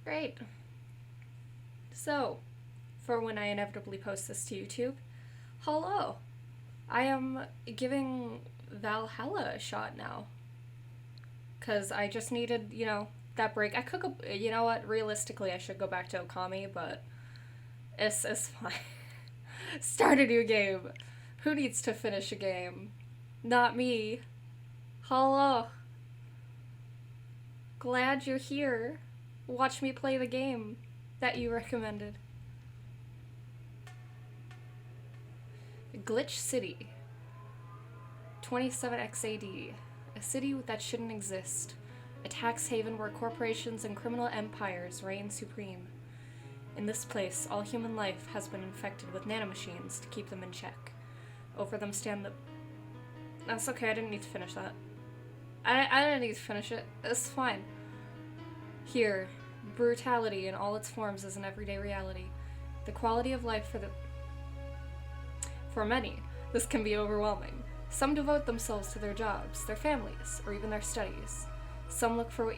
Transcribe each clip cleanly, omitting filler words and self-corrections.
Great. So, for when I inevitably post this to YouTube, hello. I am giving Valhalla a shot now. Because I just needed, that break. I could go, you know what, realistically, I should go back to Okami, but it's fine. Start a new game. Who needs to finish a game? Not me. Hello. Glad you're here. Watch me play the game that you recommended. Glitch City. 27XAD. A city that shouldn't exist. A tax haven where corporations and criminal empires reign supreme. In this place, all human life has been infected with nanomachines to keep them in check. Over them stand the... That's okay, I didn't need to finish that. I didn't need to finish it. It's fine. Here, brutality in all its forms is an everyday reality. The quality of life for many, this can be overwhelming. Some devote themselves to their jobs, their families, or even their studies. Some look for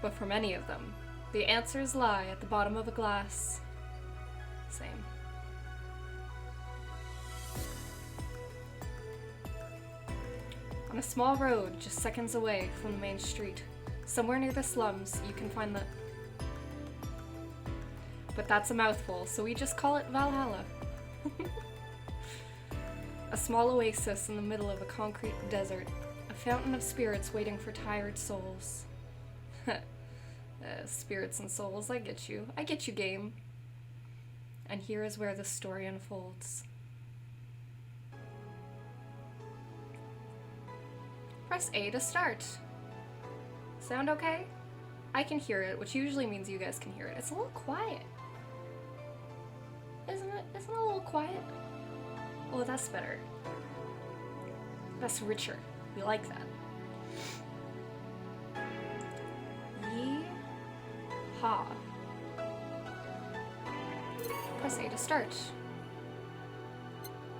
but for many of them, the answers lie at the bottom of a glass. Same. On a small road just seconds away from the main street, somewhere near the slums, you can find the... But that's a mouthful, so we just call it Valhalla. A small oasis in the middle of a concrete desert, a fountain of spirits waiting for tired souls. Spirits and souls, I get you. I get you, game. And here is where the story unfolds. Press A to start. Sound okay? I can hear it, which usually means you guys can hear it. It's a little quiet. Isn't it? Isn't it a little quiet? Oh, that's better. That's richer. We like that. Yee-haw. Press A to start.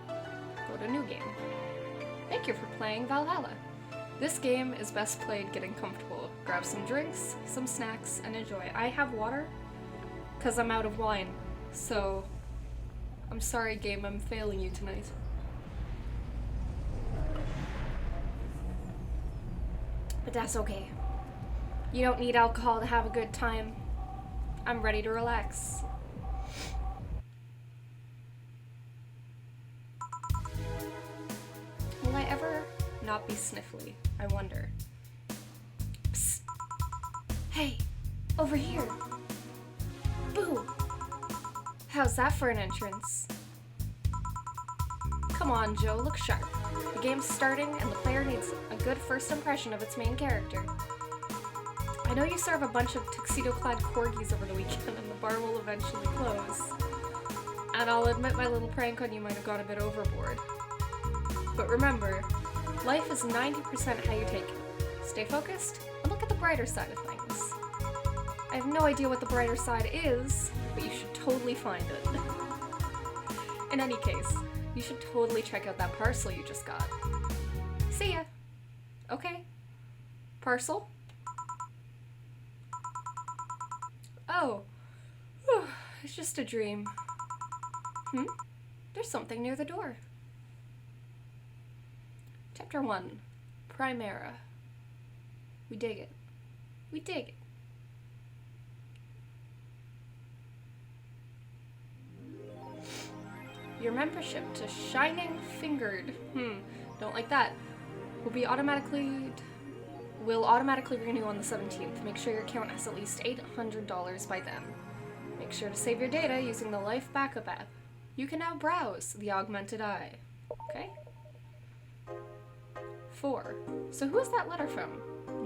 Go to new game. Thank you for playing Valhalla. This game is best played getting comfortable. Grab some drinks, some snacks, and enjoy. I have water, because I'm out of wine, so I'm sorry, game, I'm failing you tonight. But that's okay. You don't need alcohol to have a good time. I'm ready to relax. Will I ever not be sniffly? I wonder. Psst. Hey, over here. Boo! How's that for an entrance? Come on, Joe, look sharp. The game's starting and the player needs a good first impression of its main character. I know you serve a bunch of tuxedo-clad corgis over the weekend and the bar will eventually close. And I'll admit my little prank on you might have gone a bit overboard. But remember, life is 90% how you take it. Stay focused and look at the brighter side of things. I have no idea what the brighter side is, but you should totally find it. In any case, you should totally check out that parcel you just got. See ya. Okay. Parcel? Oh. Whew. It's just a dream. There's something near the door. Chapter 1. Primera. We dig it. We dig it. Your membership to Shining Fingered, don't like that, will automatically renew on the 17th. Make sure your account has at least $800 by then. Make sure to save your data using the Life Backup app. You can now browse the Augmented Eye. Okay? 4. So who is that letter from?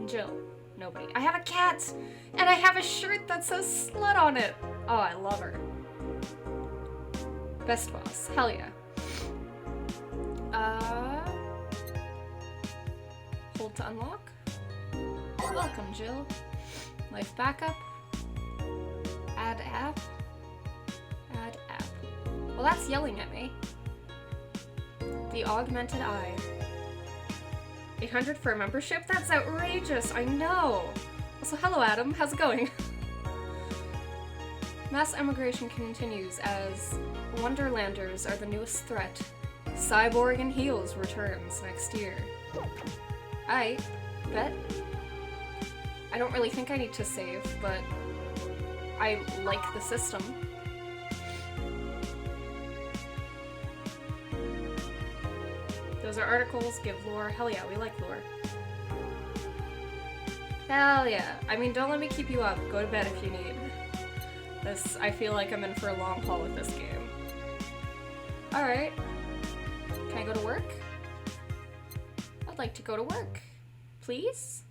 Jill. Nobody. I have a cat! And I have a shirt that says slut on it! Oh, I love her. Best boss. Hell yeah. Hold to unlock. Welcome, Jill. Life backup. Add app. Add app. Well, that's yelling at me. The Augmented Eye. 800 for a membership? That's outrageous, I know! Also, hello Adam, how's it going? Mass emigration continues as Wonderlanders are the newest threat. Cyborg in Heels returns next year. I bet. I don't really think I need to save, but I like the system. Those are articles, give lore. Hell yeah, we like lore. Hell yeah. I mean, don't let me keep you up. Go to bed if you need. I feel like I'm in for a long haul with this game. Alright. Can I go to work? I'd like to go to work. Please?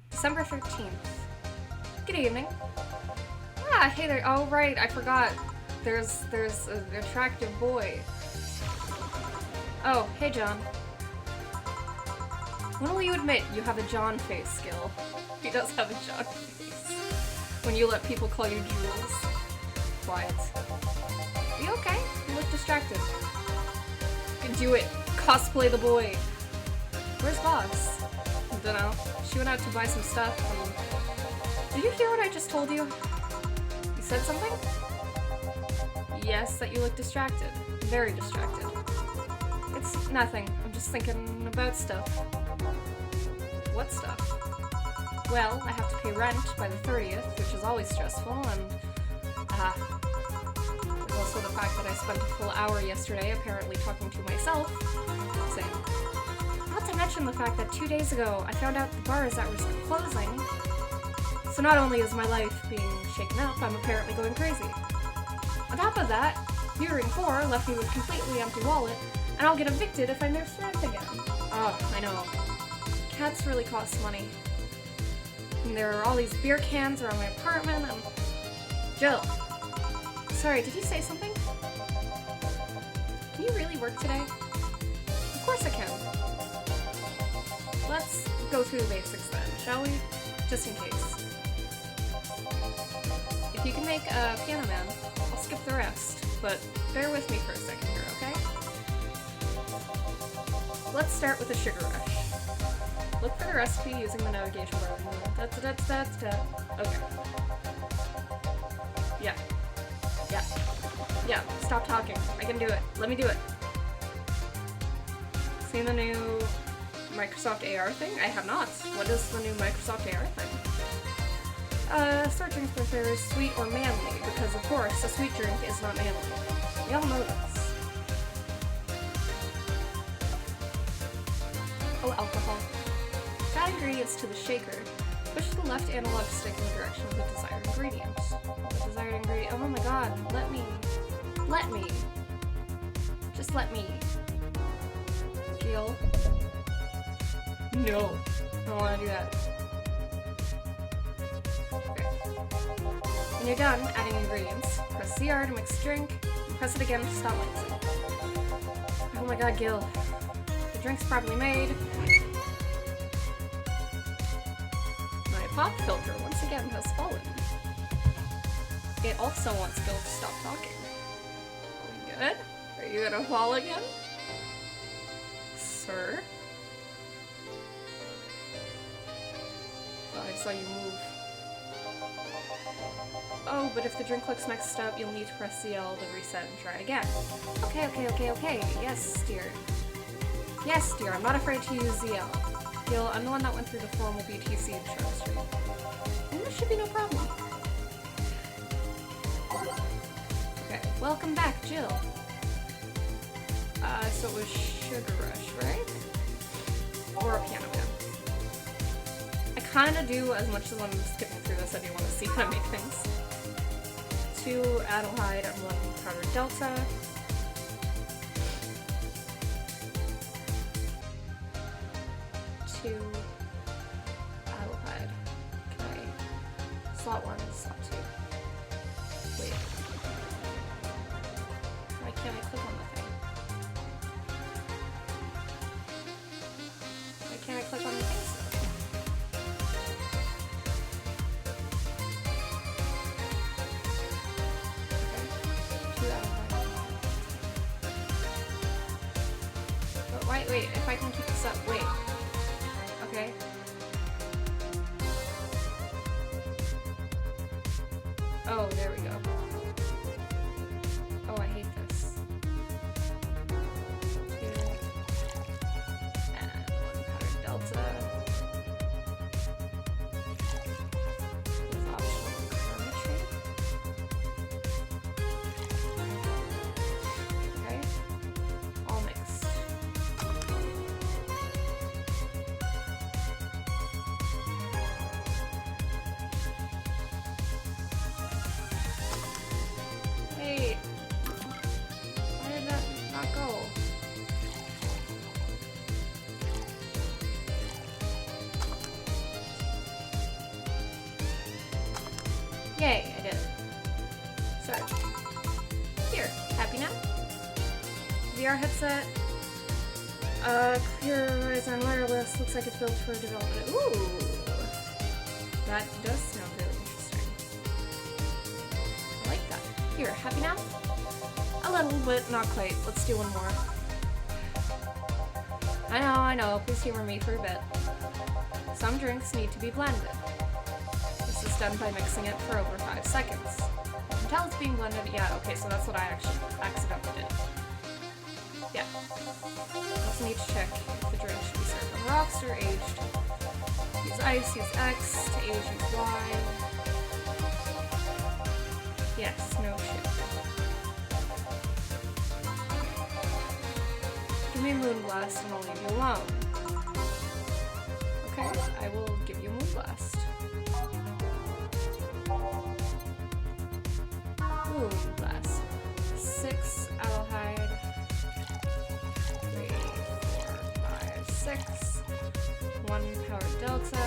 December 13th. Good evening. Ah, hey there. Oh, right, I forgot. There's an attractive boy. Oh, hey, John. When will you admit you have a John face skill? He does have a John face. When you let people call you Jules. Quiet. Are you okay? You look distracted. You can do it. Cosplay the boy. Where's Boss? I don't know. She went out to buy some stuff and... Did you hear what I just told you? You said something? Yes, that you look distracted. Very distracted. It's nothing. I'm just thinking about stuff. What stuff? Well, I have to pay rent by the 30th, which is always stressful, and... there's also the fact that I spent a full hour yesterday apparently talking to myself. Same. Not to mention the fact that 2 days ago, I found out the bar is at risk of closing. So not only is my life being shaken up, I'm apparently going crazy. On top of that, Hearing 4 left me with a completely empty wallet, and I'll get evicted if I miss rent again. Oh, I know. Cats really cost money. And there are all these beer cans around my apartment, and... Jill! Sorry, did you say something? Can you really work today? Of course I can. Let's go through the basics then, shall we? Just in case. If you can make a Piano Man, I'll skip the rest, but bear with me for a second here, okay? Let's start with a sugar rush. Look for the recipe using the navigation bar. Okay. Yeah. Yeah. Yeah, stop talking. I can do it. Let me do it. Seen the new Microsoft AR thing? I have not. What is the new Microsoft AR thing? Searching for flavors sweet or manly, because of course, a sweet drink is not manly. We all know this. Oh, alcohol. Add ingredients to the shaker. Push the left analog stick in the direction of the desired ingredient. The desired ingredient. Oh my god, let me. Let me. Just let me. Gil. No. I don't want to do that. Okay. When you're done adding ingredients, press CR to mix the drink, and press it again to stop mixing. Oh my god, Gil. The drink's properly made. My pop filter once again has fallen. It also wants Gil to stop talking. Are we good? Are you gonna fall again? Sir? Oh, I saw you move. Oh, but if the drink looks mixed up, you'll need to press CL to reset and try again. Okay. Yes, dear. Yes, dear, I'm not afraid to use ZL. Gil, I'm the one that went through the formal BTC in Sharp Street. And there should be no problem. Okay, welcome back, Jill. So it was Sugar Rush, right? Or a Piano Man. I kinda do, as much as I'm skipping through this, I do want to see how I make things. 2 Adelhyde and 1 Powder Delta. 2 Adelhyde. Okay. Slot 1, slot 2. Wait. Why can't I click on the thing? Why can't I click on the thing still? Okay. 2 Adelhyde. But wait, if I can keep this up, wait. delta. With optional geometry. Okay. All mixed. Wait. Why did that not go? Yay, I did it. Sorry. Here, happy now? VR headset. Clear Horizon wireless. Looks like it's built for development. Ooh! That does sound really interesting. I like that. Here, happy now? A little bit, not quite. Let's do one more. I know. Please humor me for a bit. Some drinks need to be blended. This is done by mixing it for over 5 seconds. You can tell it's being blended. Yeah, okay, so that's what I actually accidentally did. Yeah. Also need to check if the drink should be served on rocks or aged. Use ice, use X. To age, use Y. Yes, no shit. Give me Moonblast and I'll leave you alone. Okay, I will give you Moonblast. Moonblast. 6 Owlhide. 3, 4, 5, 6. 1 Power Delta.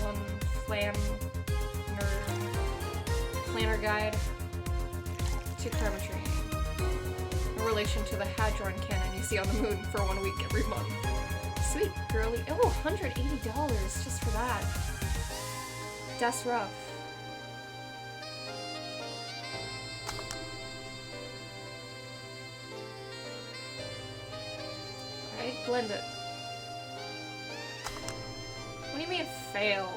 1 Planner Guide. 2 Karma Training. In relation to the Hadron Cannon you see on the moon for 1 week every month. Sweet girly. Oh, $180 just for that. That's rough. Alright, blend it. What do you mean fail?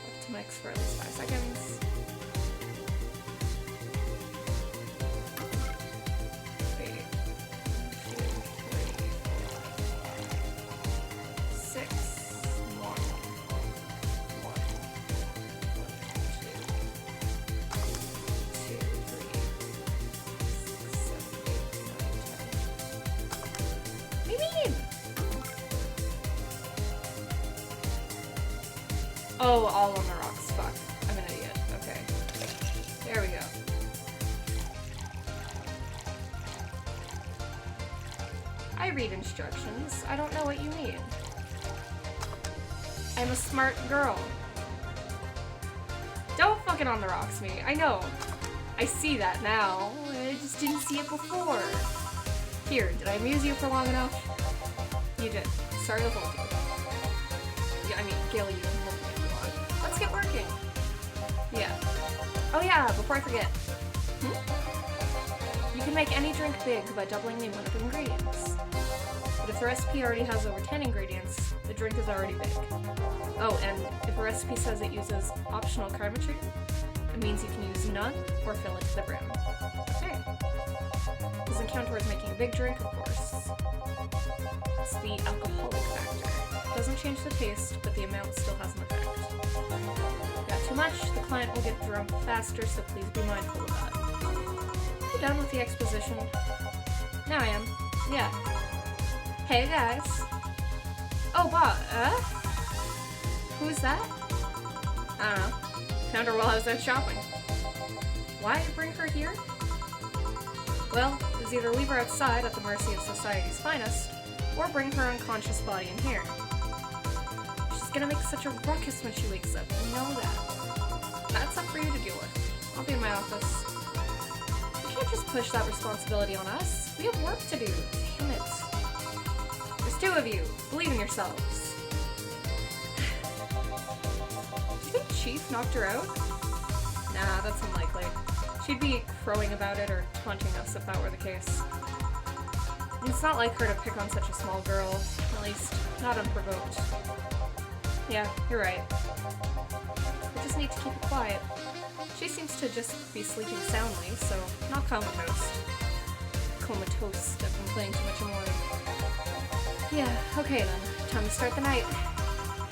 Have to mix for at least 5 seconds. Oh, all on the rocks. Fuck. I'm an idiot. Okay. There we go. I read instructions. I don't know what you mean. I'm a smart girl. Don't fucking on the rocks me. I know. I see that now. I just didn't see it before. Here, did I amuse you for long enough? You did. Sorry to hold you. Yeah, I mean, Gail, you can hold me if you want. Let's get working. Yeah. Oh yeah, before I forget. You can make any drink big by doubling the amount of ingredients. But if the recipe already has over 10 ingredients, the drink is already big. Oh, and if a recipe says it uses optional karma treatment, it means you can use none or fill it to the brim. Okay. Doesn't count towards making a big drink, of course. It's the alcoholic factor. Doesn't change the taste, but the amount still has an effect. Got too much, the client will get drunk faster, so please be mindful of that. You done with the exposition? Now I am. Yeah. Hey guys. Oh, Bob, who's that? I don't know. Found her while I was out shopping. Why bring her here? Well, it's either leave her outside at the mercy of society's finest, or bring her unconscious body in here. She's gonna make such a ruckus when she wakes up, you know that. That's up for you to deal with. I'll be in my office. You can't just push that responsibility on us. We have work to do. Damn it. There's 2 of you. Believe in yourselves. Do you think Chief knocked her out? Nah, that's unlikely. She'd be crowing about it or taunting us if that were the case. And it's not like her to pick on such a small girl, at least not unprovoked. Yeah, you're right. We just need to keep it quiet. She seems to just be sleeping soundly, so not comatose. Comatose, I've been playing too much Amori. Yeah, okay then. Time to start the night.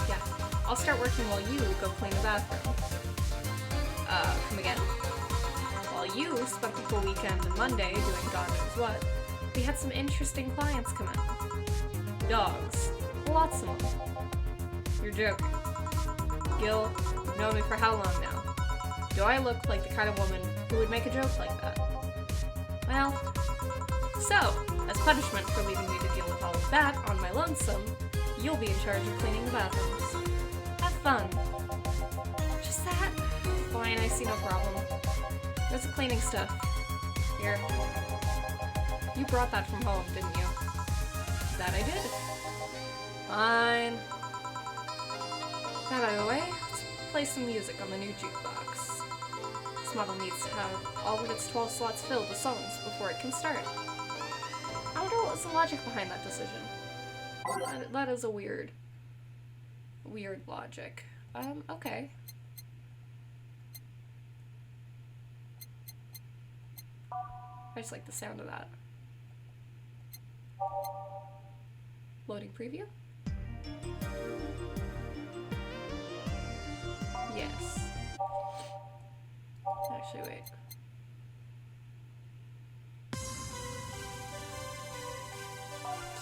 Yeah, I'll start working while you go clean the bathroom. Come again? While you spent the full weekend and Monday doing God knows what, we had some interesting clients come in. Dogs. Lots of them. You're joking. Gil, you've known me for how long now? Do I look like the kind of woman who would make a joke like that? Well, so, as punishment for leaving me to deal with all of that on my lonesome, you'll be in charge of cleaning the bathrooms. Have fun. Just that? Fine, I see no problem. There's the cleaning stuff. Here. You brought that from home, didn't you? That I did. Fine. That out of the way, let's play some music on the new jukebox. This model needs to have all of its 12 slots filled with songs before it can start. I wonder what was the logic behind that decision. That is a weird logic. Okay. I just like the sound of that. Loading preview? Yes. Actually, wait.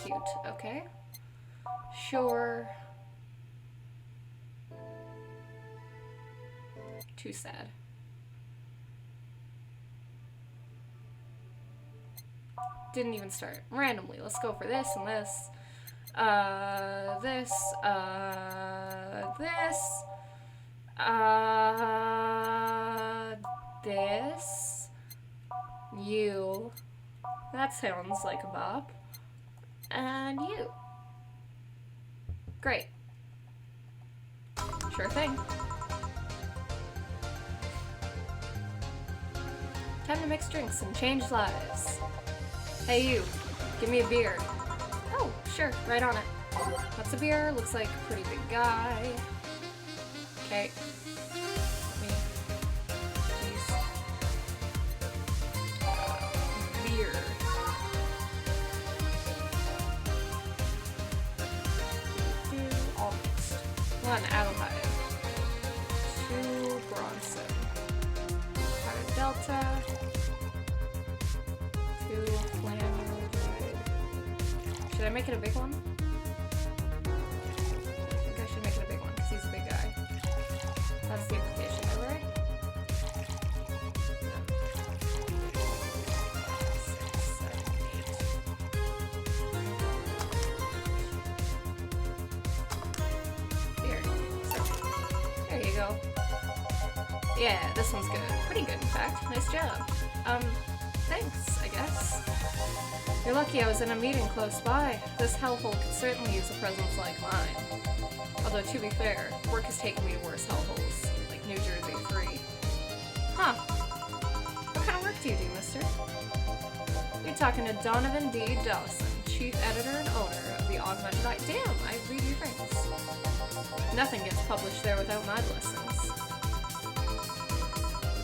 Cute, okay. Sure. Too sad. Didn't even start. Randomly, let's go for this and this. This. This. You. That sounds like a bop. And you. Great. Sure thing. Time to mix drinks and change lives. Hey you, give me a beer. Oh, sure, right on it. That's a beer, looks like a pretty big guy. Okay. Please. Beer. All mixed. 1 Adelheid. 2 Bronson. Powdered Delta. 2 Flammable. Should I make it a big one? I think I should make it a big one because he's a big guy. That's the implication, though, right? 6, 7, 8. Here. So, there you go. Yeah, this one's good. Pretty good, in fact. Nice job. Thanks, I guess. You're lucky I was in a meeting close by. This hellhole could certainly use a presence like mine. Although, to be fair, work has taken me to worse hellholes, like New Jersey 3. Huh. What kind of work do you do, mister? You're talking to Donovan D. Dawson, chief editor and owner of the Augmented Eye. Damn, I read your things. Nothing gets published there without my blessings.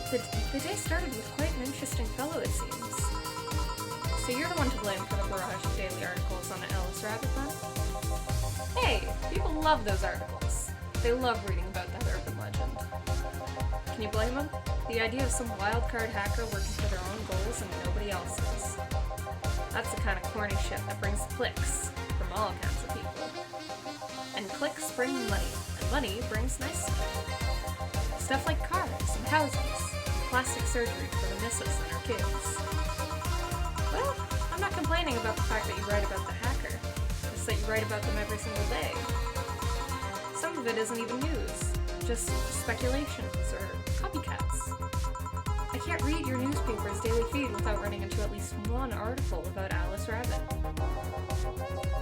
The day started with quite an interesting fellow, it seems. So you're the one to blame for the barrage of daily articles on Alice Rabbit, then? Hey, people love those articles. They love reading about that urban legend. Can you blame them? The idea of some wildcard hacker working for their own goals and nobody else's. That's the kind of corny shit that brings clicks from all kinds of people. And clicks bring money, and money brings nice stuff. Stuff like cars and houses. Plastic surgery for the missus and her kids. Well, I'm not complaining about the fact that you write about the hacker. It's that you write about them every single day. Some of it isn't even news, just speculations or copycats. I can't read your newspaper's daily feed without running into at least one article about Alice Rabbit.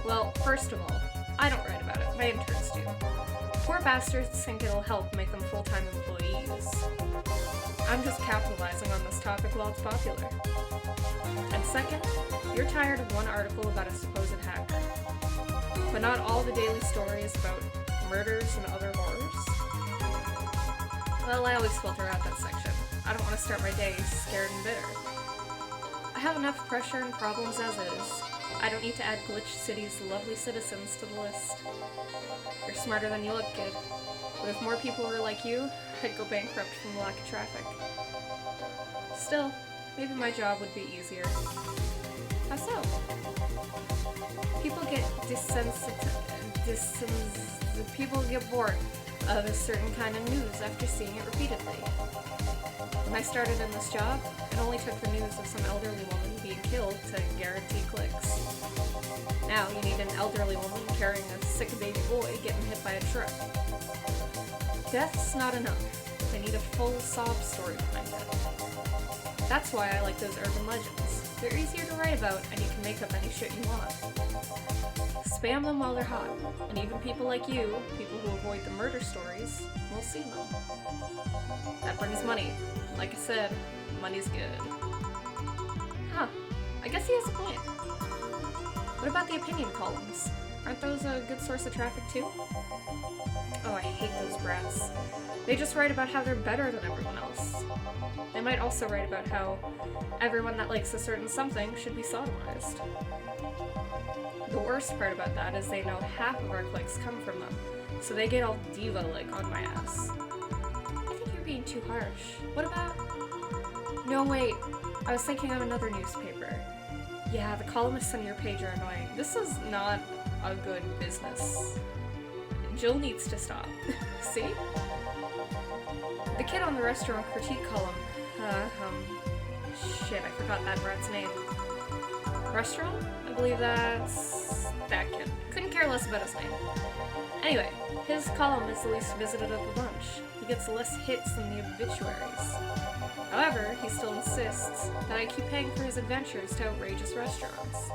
Well, first of all, I don't write about it, my interns do. Poor bastards think it'll help make them full-time employees. I'm just capitalizing on this topic while it's popular. And second, you're tired of one article about a supposed hacker. But not all the daily stories about murders and other horrors. Well, I always filter out that section. I don't want to start my day scared and bitter. I have enough pressure and problems as is. I don't need to add Glitch City's lovely citizens to the list. You're smarter than you look, kid. But if more people were like you, I'd go bankrupt from the lack of traffic. Still, maybe my job would be easier. How so? People get people get bored of a certain kind of news after seeing it repeatedly. When I started in this job, it only took the news of some elderly woman being killed to guarantee clicks. Now you need an elderly woman carrying a sick baby boy getting hit by a truck. Death's not enough. They need a full sob story behind it. That's why I like those urban legends. They're easier to write about, and you can make up any shit you want. Spam them while they're hot, and even people like you, people who avoid the murder stories, will see them. That brings money. Like I said, money's good. Huh. I guess he has a point. What about the opinion columns? Aren't those a good source of traffic too? Oh, I hate those brats. They just write about how they're better than everyone else. They might also write about how everyone that likes a certain something should be sodomized. The worst part about that is they know half of our clicks come from them, so they get all diva-like on my ass. I think you're being too harsh. What about... No, wait. I was thinking of another newspaper. Yeah, the columnists on your page are annoying. This is not a good business. Jill needs to stop. See? The kid on the restaurant critique column. Shit, I forgot that brat's name. Restaurant? I believe that's that kid. Couldn't care less about his name. Anyway, his column is the least visited of the bunch. He gets less hits than the obituaries. However, he still insists that I keep paying for his adventures to outrageous restaurants.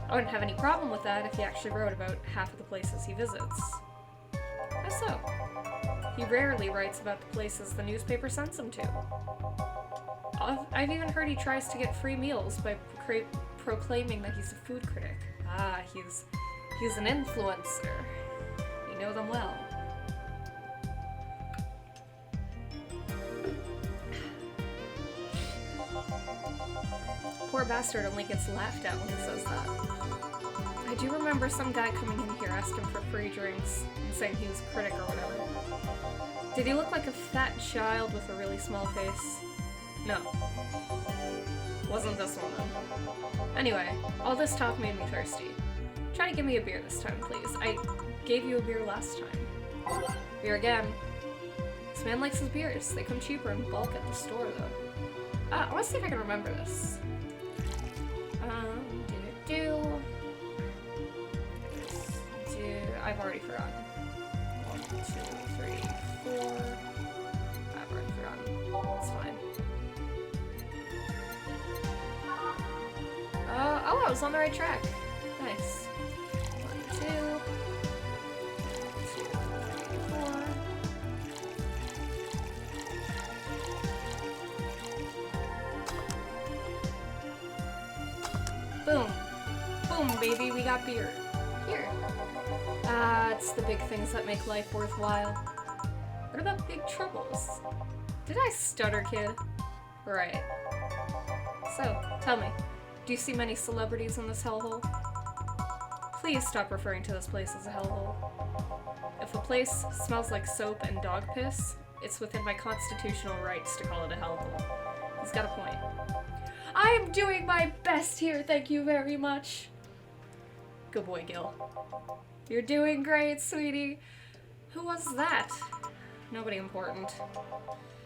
I wouldn't have any problem with that if he actually wrote about half of the places he visits. How so? He rarely writes about the places the newspaper sends him to. I've even heard he tries to get free meals by proclaiming that he's a food critic. Ah, he's an influencer. You know them well. Poor bastard only gets laughed at when he says that. I do remember some guy coming in here asking for free drinks and saying he was a critic or whatever. Did he look like a fat child with a really small face? No. Wasn't this one then. Anyway, all this talk made me thirsty. Try to give me a beer this time, please. I gave you a beer last time. Beer again. This man likes his beers. They come cheaper in bulk at the store, though. I want to see if I can remember this. I've already forgotten. 1, 2, 3, 4. I've already forgotten. It's fine. Oh, I was on the right track. Nice. 1, 2. 2, 3, 4. Boom. Boom, baby, we got beer. Here. It's the big things that make life worthwhile. What about big troubles? Did I stutter, kid? Right. So, tell me, do you see many celebrities in this hellhole? Please stop referring to this place as a hellhole. If a place smells like soap and dog piss, it's within my constitutional rights to call it a hellhole. He's got a point. I am doing my best here, thank you very much. Good boy, Gil. You're doing great, sweetie. Who was that? Nobody important.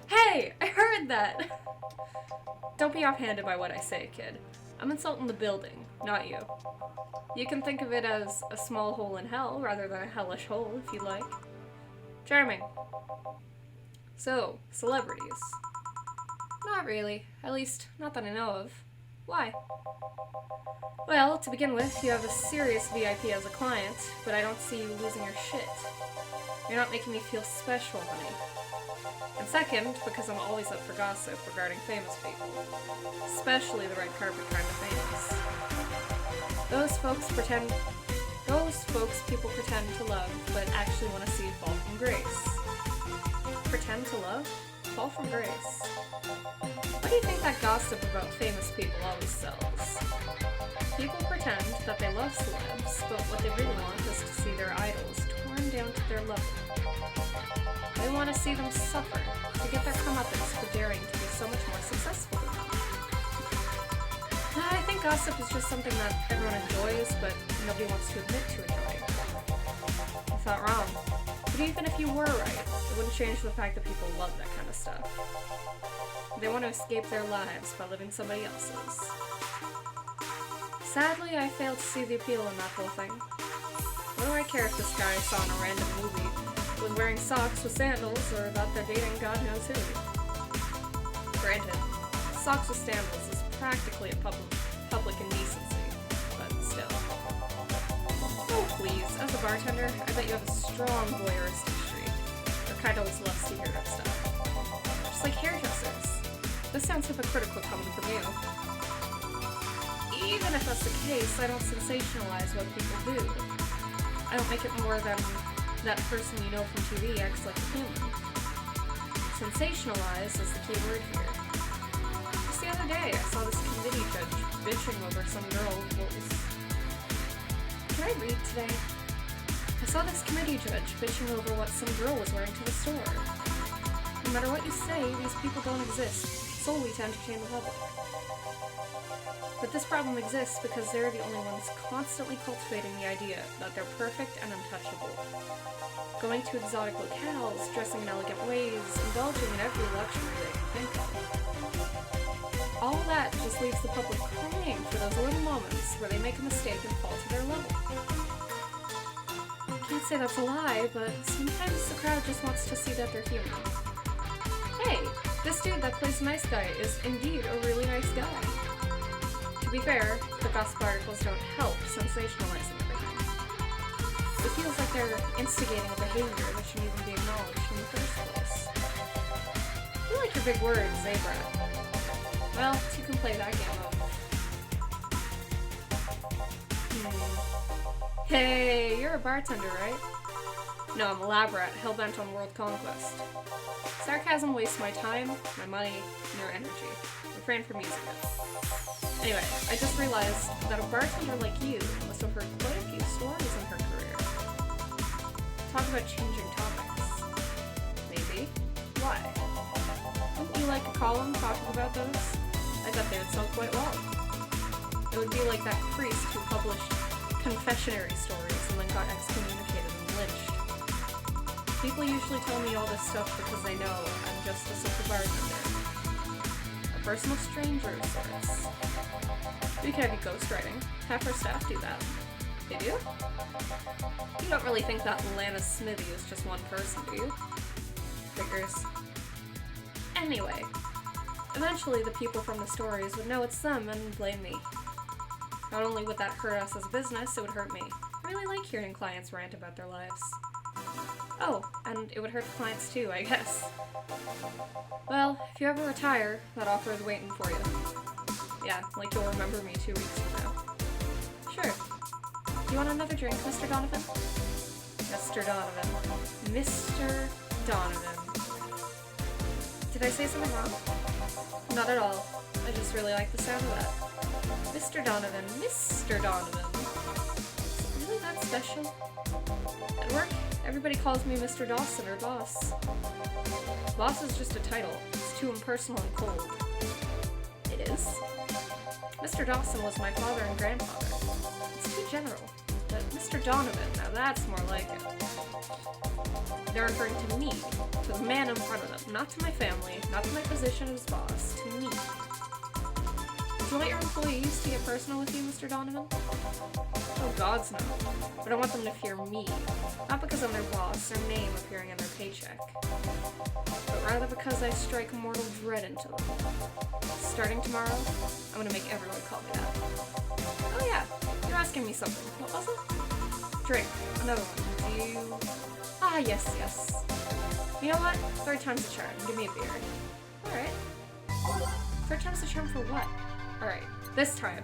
Hey! I heard that! Don't be offhanded by what I say, kid. I'm insulting the building, not you. You can think of it as a small hole in hell rather than a hellish hole, if you like. Charming. So, celebrities. Not really. At least, not that I know of. Why? Well, to begin with, you have a serious VIP as a client, but I don't see you losing your shit. You're not making me feel special, honey. And second, because I'm always up for gossip regarding famous people. Especially the red carpet kind of famous. Those folks people pretend to love, but actually want to see fall from grace. Pretend to love? Fall from grace. What do you think that gossip about famous people always sells? People pretend that they love celebs, but what they really want is to see their idols torn down to their level. They want to see them suffer, to get their comeuppance for daring to be so much more successful than them. I think gossip is just something that everyone enjoys, but nobody wants to admit to enjoying. You thought wrong. But even if you were right, it wouldn't change the fact that people love that kind of stuff. They want to escape their lives by living somebody else's. Sadly, I failed to see the appeal in that whole thing. What do I care if this guy I saw in a random movie was wearing socks with sandals, or that they're dating God knows who? Granted, socks with sandals is practically a public indecency, but still. Oh please, as a bartender, I bet you have a strong voyeuristic streak. Your kind always loves to hear that stuff. Just like hairdressers. This sounds hypocritical coming from you. Even if that's the case, I don't sensationalize what people do. I don't make it more than that person you know from TV acts like a human. Sensationalize is the key word here. Just the other day, I saw this committee judge bitching over some girl who was... Can I read today? I saw this committee judge bitching over what some girl was wearing to the store. No matter what you say, these people don't exist solely to entertain the public. But this problem exists because they're the only ones constantly cultivating the idea that they're perfect and untouchable. Going to exotic locales, dressing in elegant ways, indulging in every luxury they can think of. All that just leaves the public crying for those little moments where they make a mistake and fall to their level. I can't say that's a lie, but sometimes the crowd just wants to see that they're human. Hey, this dude that plays nice guy is indeed a really nice guy. To be fair, the gossip articles don't help sensationalizing everything. It feels like they're instigating a behavior that shouldn't even be acknowledged in the first place. You like your big words, eh, Brad? Well, you can play that game of... Hey, you're a bartender, right? No, I'm a lab rat, hell-bent on world conquest. Sarcasm wastes my time, my money, and your energy. Refrain from using it. Anyway, I just realized that a bartender like you must have heard quite a few stories in her career. Talk about changing topics. Maybe. Why? Wouldn't you like a column talking about those? I bet they would sell quite well. It would be like that priest who published confessionary stories and then got excommunicated and lynched. People usually tell me all this stuff because they know I'm just a simple bartender. A personal stranger of sorts. We can have you ghostwriting. Half our staff do that. They do? You don't really think that Lana Smithy is just one person, do you? Figures. Anyway, eventually the people from the stories would know it's them and blame me. Not only would that hurt us as a business, it would hurt me. I really like hearing clients rant about their lives. Oh, and it would hurt the clients too, I guess. Well, if you ever retire, that offer is waiting for you. Yeah, like you'll remember me 2 weeks from now. Sure. You want another drink, Mr. Donovan? Mr. Donovan. Mr. Donovan. Did I say something wrong? Not at all. I just really like the sound of that. Mr. Donovan. Mr. Donovan. Is it really that special? At work, everybody calls me Mr. Dawson or Boss. Boss is just a title. It's too impersonal and cold. It is? Mr. Dawson was my father and grandfather. It's too general. But Mr. Donovan, now that's more like it. They're referring to me, to the man in front of them, not to my family, not to my position as boss, to me. Do you want your employees to get personal with you, Mr. Donovan? Oh, gods no. But I want them to fear me. Not because I'm their boss, their name appearing on their paycheck. But rather because I strike mortal dread into them. Starting tomorrow, I'm gonna make everyone call me that. Oh yeah, you're asking me something. What was it? Drink. Another one. Do you... Ah, yes, yes. You know what? Third time's the charm. Give me a beer. Alright. Third time's the charm for what? Alright, this time,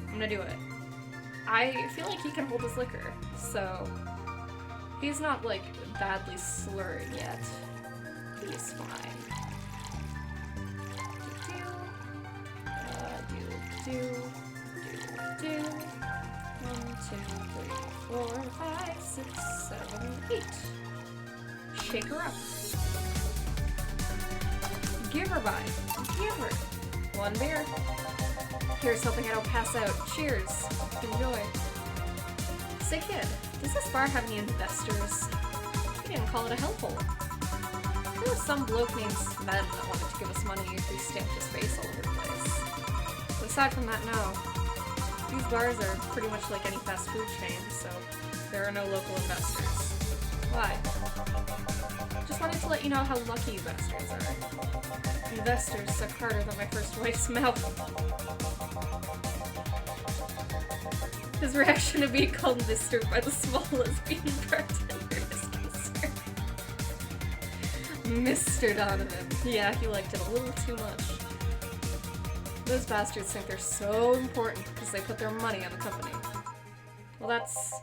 I'm gonna do it. I feel like he can hold his liquor, so he's not, like, badly slurring yet. He's fine. Do. Do-do-do. 1, 2, 3, 4, 5, 6, 7, 8. Shake her up. Give her by. Give her. 1 beer. Here's hoping I don't pass out. Cheers. Enjoy. Say kid, does this bar have any investors? We didn't call it a hellhole. There was some bloke named Sven that wanted to give us money if we stamped his face all over the place. But aside from that, no. These bars are pretty much like any fast food chain, so there are no local investors. Why? Just wanted to let you know how lucky you bastards are. Investors suck harder than my first wife's mouth. His reaction to being called Mr. by the small lesbian bartender is concerned. Mr. Donovan. Yeah, he liked it a little too much. Those bastards think they're so important because they put their money on the company. Well, that's...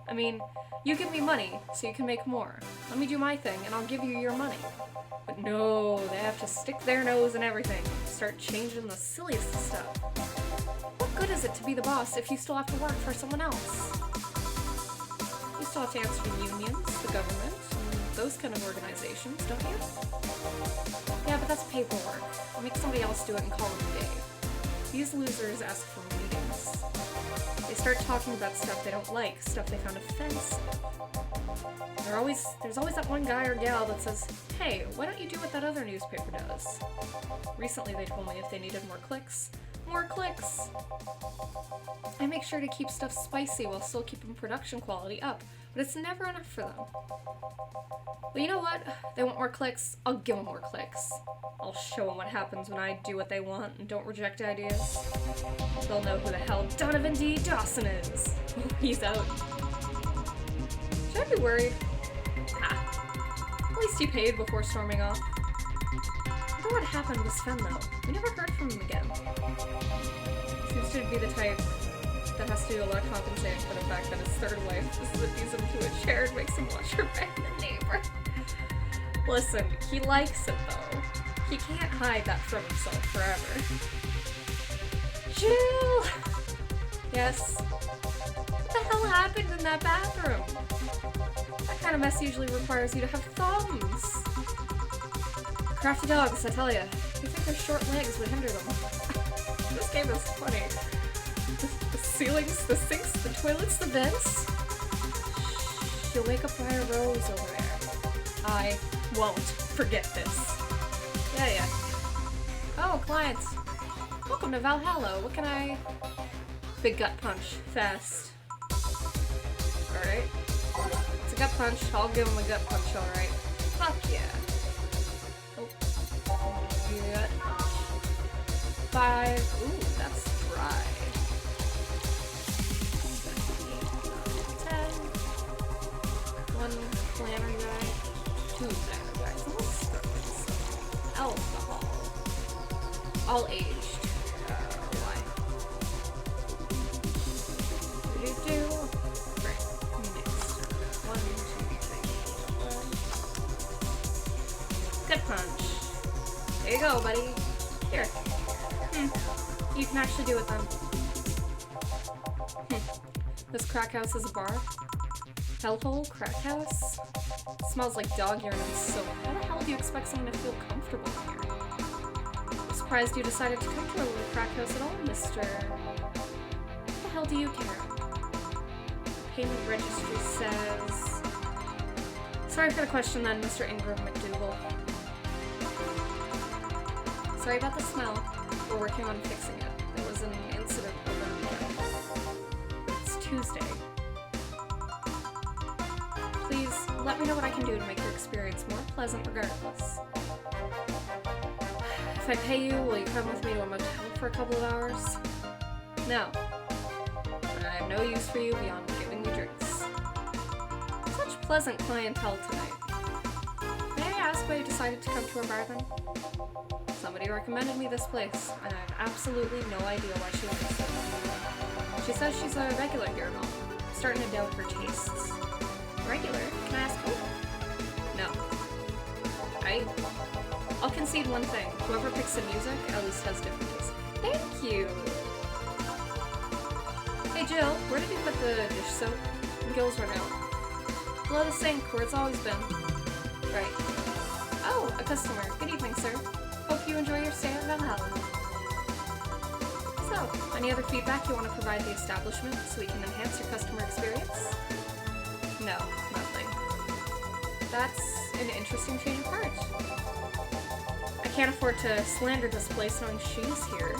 I mean, you give me money so you can make more. Let me do my thing and I'll give you your money. But no, they have to stick their nose in everything. Start changing the silliest stuff. What good is it to be the boss if you still have to work for someone else? You still have to answer to unions, the government, and those kind of organizations, don't you? Yeah, but that's paperwork. I'll make somebody else do it and call it a day. These losers ask for meetings. They start talking about stuff they don't like, stuff they found offensive. There's always that one guy or gal that says, hey, why don't you do what that other newspaper does? Recently they told me if they needed more clicks. More clicks! I make sure to keep stuff spicy while still keeping production quality up, but it's never enough for them. Well, you know what? They want more clicks, I'll give them more clicks. I'll show them what happens when I do what they want and don't reject ideas. They'll know who the hell Donovan D. Dawson is. He's out. Should I be worried? At least he paid before storming off. I wonder what happened with Sven though. We never heard from him again. Seems to be the type that has to do a lot compensating for the fact that his third wife slips him to a chair and makes him watch her bang the neighbor. Listen, he likes it though. He can't hide that from himself forever. Jill! Yes? What the hell happened in that bathroom? That kind of mess usually requires you to have thumbs. Crafty dogs, I tell ya. You think their short legs would hinder them? This game is funny. The ceilings, the sinks, the toilets, the vents. She'll wake up by a rose over there. I won't forget this. Yeah. Oh, clients. Welcome to Valhalla. What can I... Big gut punch. Fast. Alright. It's a gut punch. I'll give him a gut punch, alright. Fuck yeah. Gut punch. 5. Ooh, that's dry. 10. 1 planner guy. 2 planner guys. Let's start with this. Alcohol. All aged. Why? Right. Mixed. 1, 2, 3, 4. Gut punch. There you go, buddy. Here. You can actually do it then. This crack house is a bar? Hellhole? Crack house? It smells like dog urine and soap. How the hell do you expect someone to feel comfortable here? I'm surprised you decided to come to a little crack house at all, mister. What the hell do you care? Payment registry says... Sorry for the question then, Mr. Ingram McDougal. Sorry about the smell. We're working on fixing it. There was an incident over the weekend. It's Tuesday. Please, let me know what I can do to make your experience more pleasant regardless. If I pay you, will you come with me to a motel for a couple of hours? No. And I have no use for you beyond giving you drinks. Such pleasant clientele tonight. May I ask why you decided to come to our bar then? Somebody recommended me this place, and I have absolutely no idea why she likes it. She says she's a regular here and all. I'm starting to doubt her tastes. Regular? Can I ask who? No. I'll concede one thing. Whoever picks the music at least has different tastes. Thank you! Hey Jill, where did you put the dish soap? Gills run out. Below the sink, where it's always been. Right. Oh, a customer. Good evening, sir. Hope you enjoy your stay at Valhalla. So, any other feedback you want to provide the establishment so we can enhance your customer experience? No, nothing. That's an interesting change of heart. I can't afford to slander this place knowing she's here.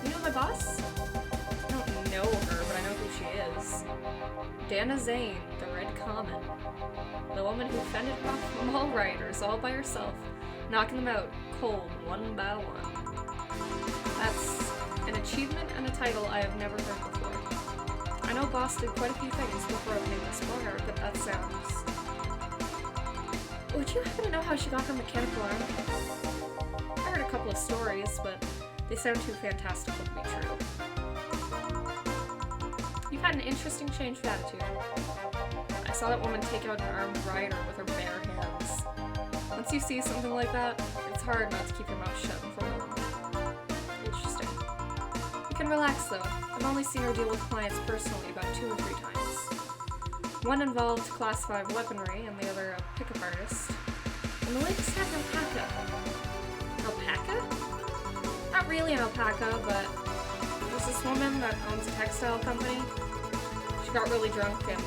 You know my boss? I don't know her, but I know who she is. Dana Zane, the Red Comet. The woman who fended off mall rioters all by herself, knocking them out cold one by one. That's an achievement and a title I have never heard before. I know Boss did quite a few things before opening this bar, but that sounds... Would you happen to know how she got her mechanical arm? I heard a couple of stories, but they sound too fantastical to be true. You've had an interesting change of attitude. I saw that woman take out an armed rioter with her bare hands. Once you see something like that, it's hard not to keep your mouth shut in front of them. Interesting. You can relax though. I've only seen her deal with clients personally about 2 or 3 times. One involved Class 5 weaponry and the other a pickup artist. And the latest had an alpaca. Alpaca? Not really an alpaca, but there's this woman that owns a textile company. She got really drunk and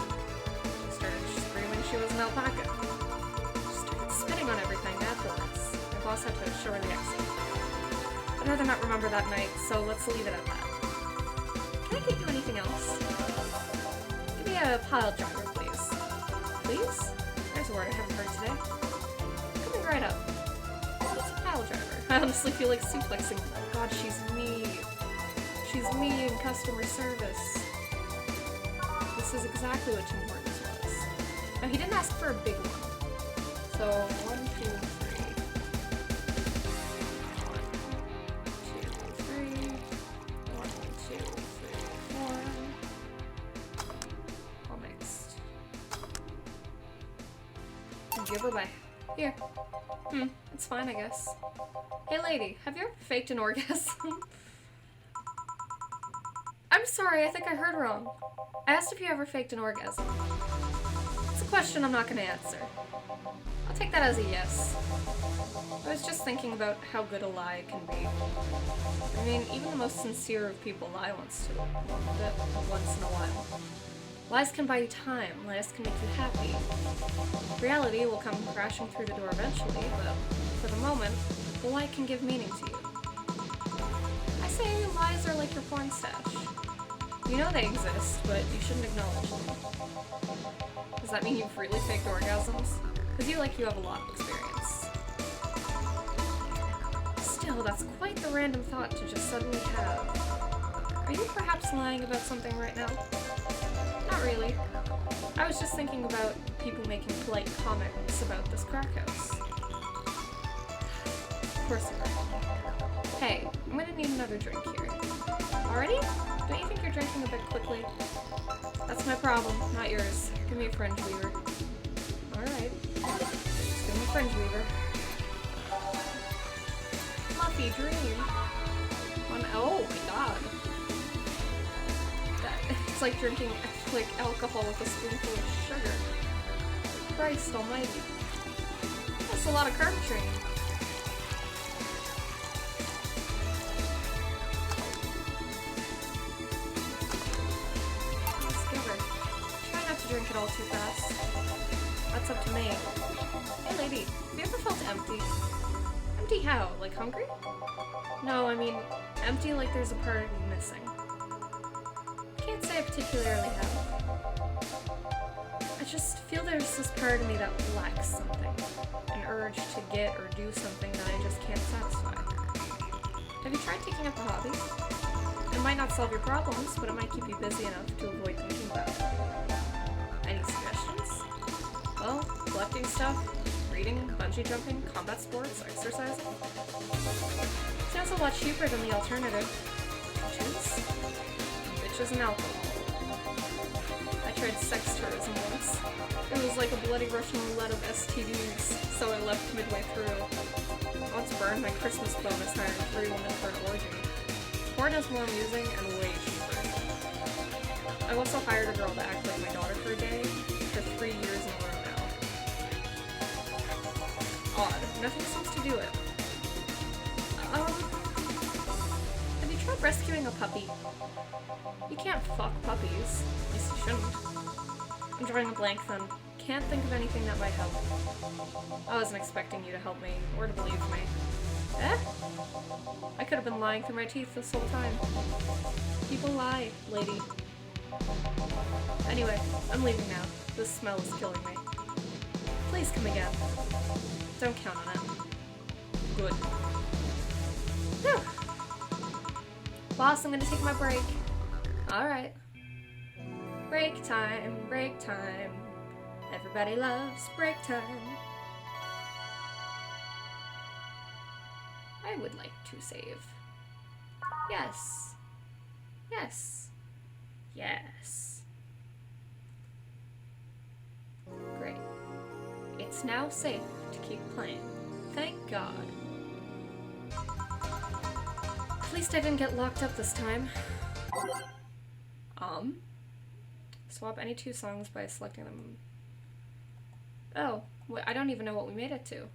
started screaming she was an alpaca. She started spitting on everything afterwards. My boss had to show her the exit. I'd rather not remember that night, so let's leave it at that. Can I get you anything else? Give me a pile driver, please. Please? There's a word I haven't heard today. Coming right up. What's a pile driver? I honestly feel like suplexing. God, she's me. She's me in customer service. This is exactly what Tim Hortons was. Now, he didn't ask for a big one. So, 1, 2, 3. 1, 2, 3. 1, 2, 3, 4. All mixed. Give her by. Here. It's fine, I guess. Hey lady, have you ever faked an orgasm? I'm sorry, I think I heard wrong. I asked if you ever faked an orgasm. It's a question I'm not gonna answer. I'll take that as a yes. I was just thinking about how good a lie can be. I mean, even the most sincere of people lie once in a while. Lies can buy you time, lies can make you happy. Reality will come crashing through the door eventually, but for the moment, the lie can give meaning to you. I say lies are like your porn stash. You know they exist, but you shouldn't acknowledge them. Does that mean you've really faked orgasms? Because you have a lot of experience. Still, that's quite the random thought to just suddenly have. Are you perhaps lying about something right now? Not really. I was just thinking about people making polite comments about this crack house. Of course you are. Hey, I'm gonna need another drink here. Already? Don't you think you're drinking a bit quickly? That's my problem, not yours. Give me a fringe weaver. Alright. Just give me a fringe weaver. Fluffy dream. Oh my god. It's like drinking alcohol with a spoonful of sugar. Christ almighty. That's a lot of carpentry. Drink it all too fast. That's up to me. Hey lady, have you ever felt empty? Empty how? Like hungry? No, I mean empty like there's a part of you missing. Can't say I particularly have. I just feel there's this part of me that lacks something. An urge to get or do something that I just can't satisfy. Have you tried taking up a hobby? It might not solve your problems, but it might keep you busy enough to avoid thinking about it. Any suggestions? Well, collecting stuff, reading, bungee jumping, combat sports, exercising. Sounds a lot cheaper than the alternative. Bitches? Bitches and alcohol. I tried sex tourism once. It was like a bloody Russian roulette of STDs, so I left midway through. I once burned my Christmas bonus hiring 3 women for an orgy. Porn is more amusing and way cheaper. I also hired a girl to act like my daughter for a day for 3 years in a row now. Odd. Nothing seems to do it. Have you tried rescuing a puppy? You can't fuck puppies. At least you shouldn't. I'm drawing a blank then. Can't think of anything that might help. I wasn't expecting you to help me, or to believe me. Eh? I could have been lying through my teeth this whole time. People lie, lady. Anyway, I'm leaving now. This smell is killing me. Please come again. Don't count on it. Good. Whew. Boss, I'm gonna take my break. Alright. Break time, break time. Everybody loves break time. I would like to save. Yes. Yes. Yes. Great. It's now safe to keep playing. Thank God. At least I didn't get locked up this time. Swap any 2 songs by selecting them. Oh, wait, I don't even know what we made it to.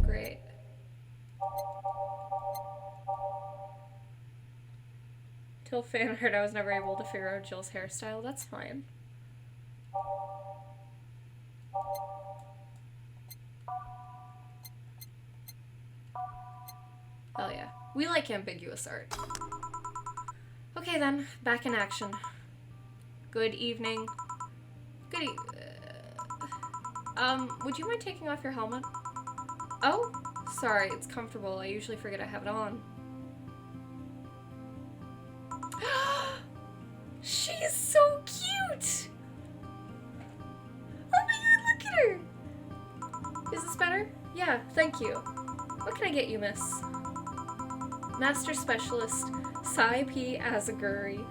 Great. Till fan heard I was never able to figure out Jill's hairstyle. That's fine. Hell yeah. We like ambiguous art. Okay then, back in action. Good evening. Would you mind taking off your helmet? Oh? Sorry, it's comfortable. I usually forget I have it on. She is so cute! Oh my god, look at her! Is this better? Yeah, thank you. What can I get you, miss? Master Specialist Sai P. Asagiri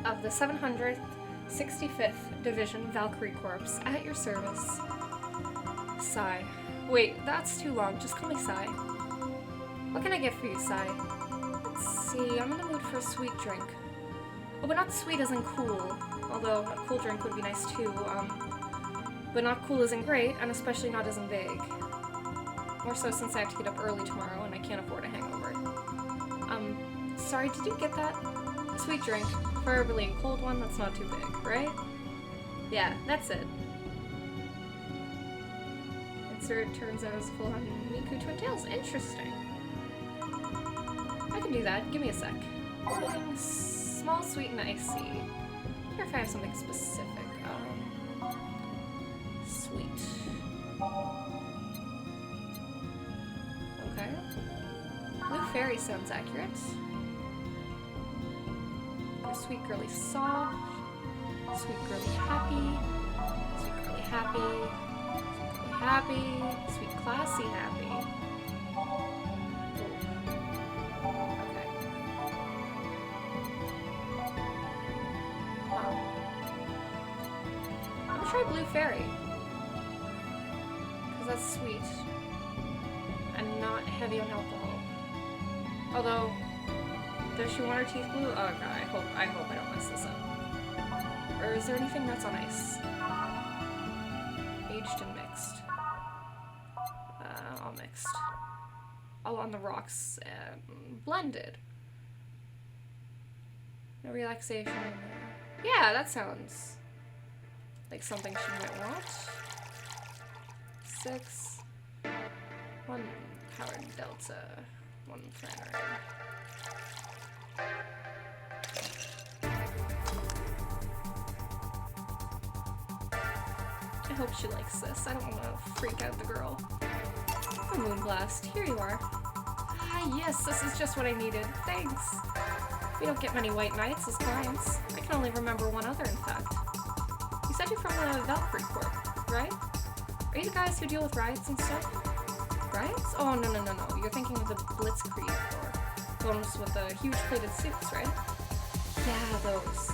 of the 765th Division Valkyrie Corps, at your service. Sai. Wait, that's too long. Just call me Sai. What can I get for you, Sai? Let's see. I'm in the mood for a sweet drink. Oh, but not sweet isn't cool. Although a cool drink would be nice too. But not cool isn't great, and especially not isn't big. More so since I have to get up early tomorrow and I can't afford a hangover. Sorry, did you get that? A sweet drink. Preferably a cold one that's not too big, right? Yeah, that's it. Insert turns out as full on Miku Twin Tails. Interesting. I can do that. Give me a sec. Something small, sweet, and icy. I wonder if I have something specific. Sweet. Okay. Blue Fairy sounds accurate. Sweet girly soft. Sweet girly happy. Sweet girly happy. Sweet girly happy. Sweet classy happy. Okay. Wow. I'm gonna try Blue Fairy. Because that's sweet. And not heavy on alcohol. Although, does she want her teeth blue? Oh god, I hope I don't mess this up. Or is there anything that's on ice? Aged and mixed. All mixed. All on the rocks. Blended. No relaxation. Yeah, that sounds like something she might want. 6. 1 powered delta. 1 planner. I hope she likes this. I don't want to freak out the girl. A Moonblast. Here you are. Ah, yes, this is just what I needed. Thanks. We don't get many white knights as clients. I can only remember one other, in fact. You said you're from the Valkyrie Corps, right? Are you the guys who deal with riots and stuff? Riots? Oh, no. You're thinking of the Blitzkrieg Corps. Ones with the huge plated suits, right? Yeah, those.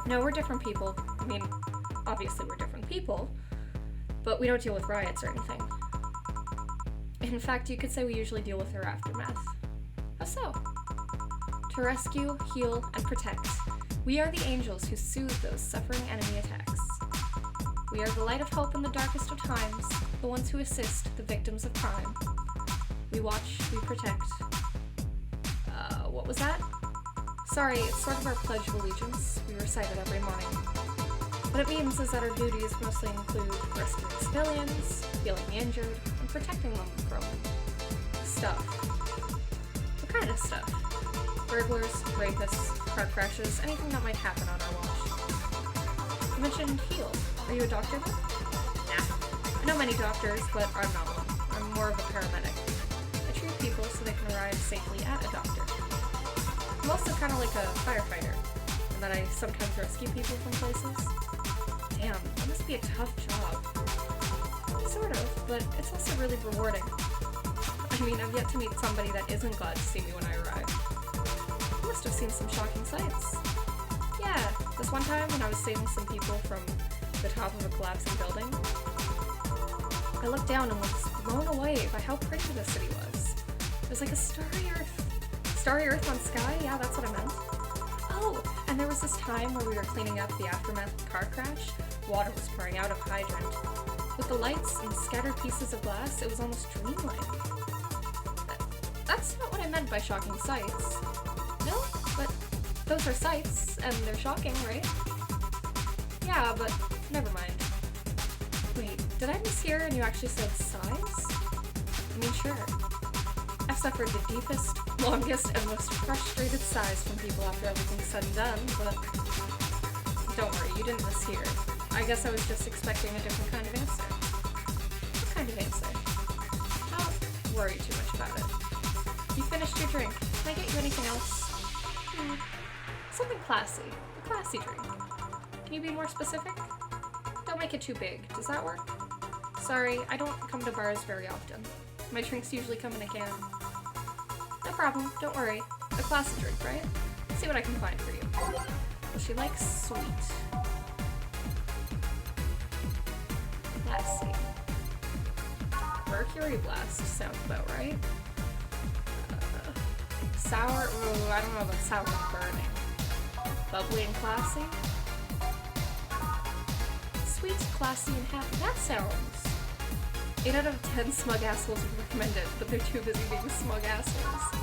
No, we're different people. I mean, obviously we're different people, but we don't deal with riots or anything. In fact, you could say we usually deal with their aftermath. How so? To rescue, heal, and protect, we are the angels who soothe those suffering enemy attacks. We are the light of hope in the darkest of times, the ones who assist the victims of crime. We watch, we protect. What was that? Sorry, it's sort of our Pledge of Allegiance. We recite it every morning. What it means is that our duties mostly include rescuing civilians, healing the injured, and protecting them from stuff. What kind of stuff? Burglars, rapists, car crashes, anything that might happen on our watch. You mentioned heal. Are you a doctor then? Nah. I know many doctors, but I'm not one. I'm more of a paramedic. I treat people so they can arrive safely at a doctor. I'm also kind of like a firefighter, in that I sometimes rescue people from places. Damn, that must be a tough job. Sort of, but it's also really rewarding. I mean, I've yet to meet somebody that isn't glad to see me when I arrive. You must have seen some shocking sights. Yeah, this one time when I was saving some people from the top of a collapsing building, I looked down and was blown away by how pretty the city was. It was like a starry earth on sky? Yeah, that's what I meant. Oh, and there was this time where we were cleaning up the aftermath of the car crash. Water was pouring out of a hydrant. With the lights and scattered pieces of glass, it was almost dreamlike. That's not what I meant by shocking sights. No, but those are sights, and they're shocking, right? Yeah, but never mind. Wait, did I mishear and you actually said sighs? I mean, sure. I've suffered the deepest, longest, and most frustrated sighs from people after everything's said and done, but don't worry, you didn't mishear. I guess I was just expecting a different kind of answer. What kind of answer? Don't worry too much about it. You finished your drink. Can I get you anything else? Something classy. A classy drink. Can you be more specific? Don't make it too big. Does that work? Sorry, I don't come to bars very often. My drinks usually come in a can. No problem, don't worry. A classy drink, right? See what I can find for you. Well, she likes sweet. Classy. Mercury Blast sounds about right. Sour, ooh, I don't know about sour and burning. Bubbly and classy? Sweet, classy, and happy. That sounds. 8 out of 10 smug assholes would recommend it, but they're too busy being smug assholes.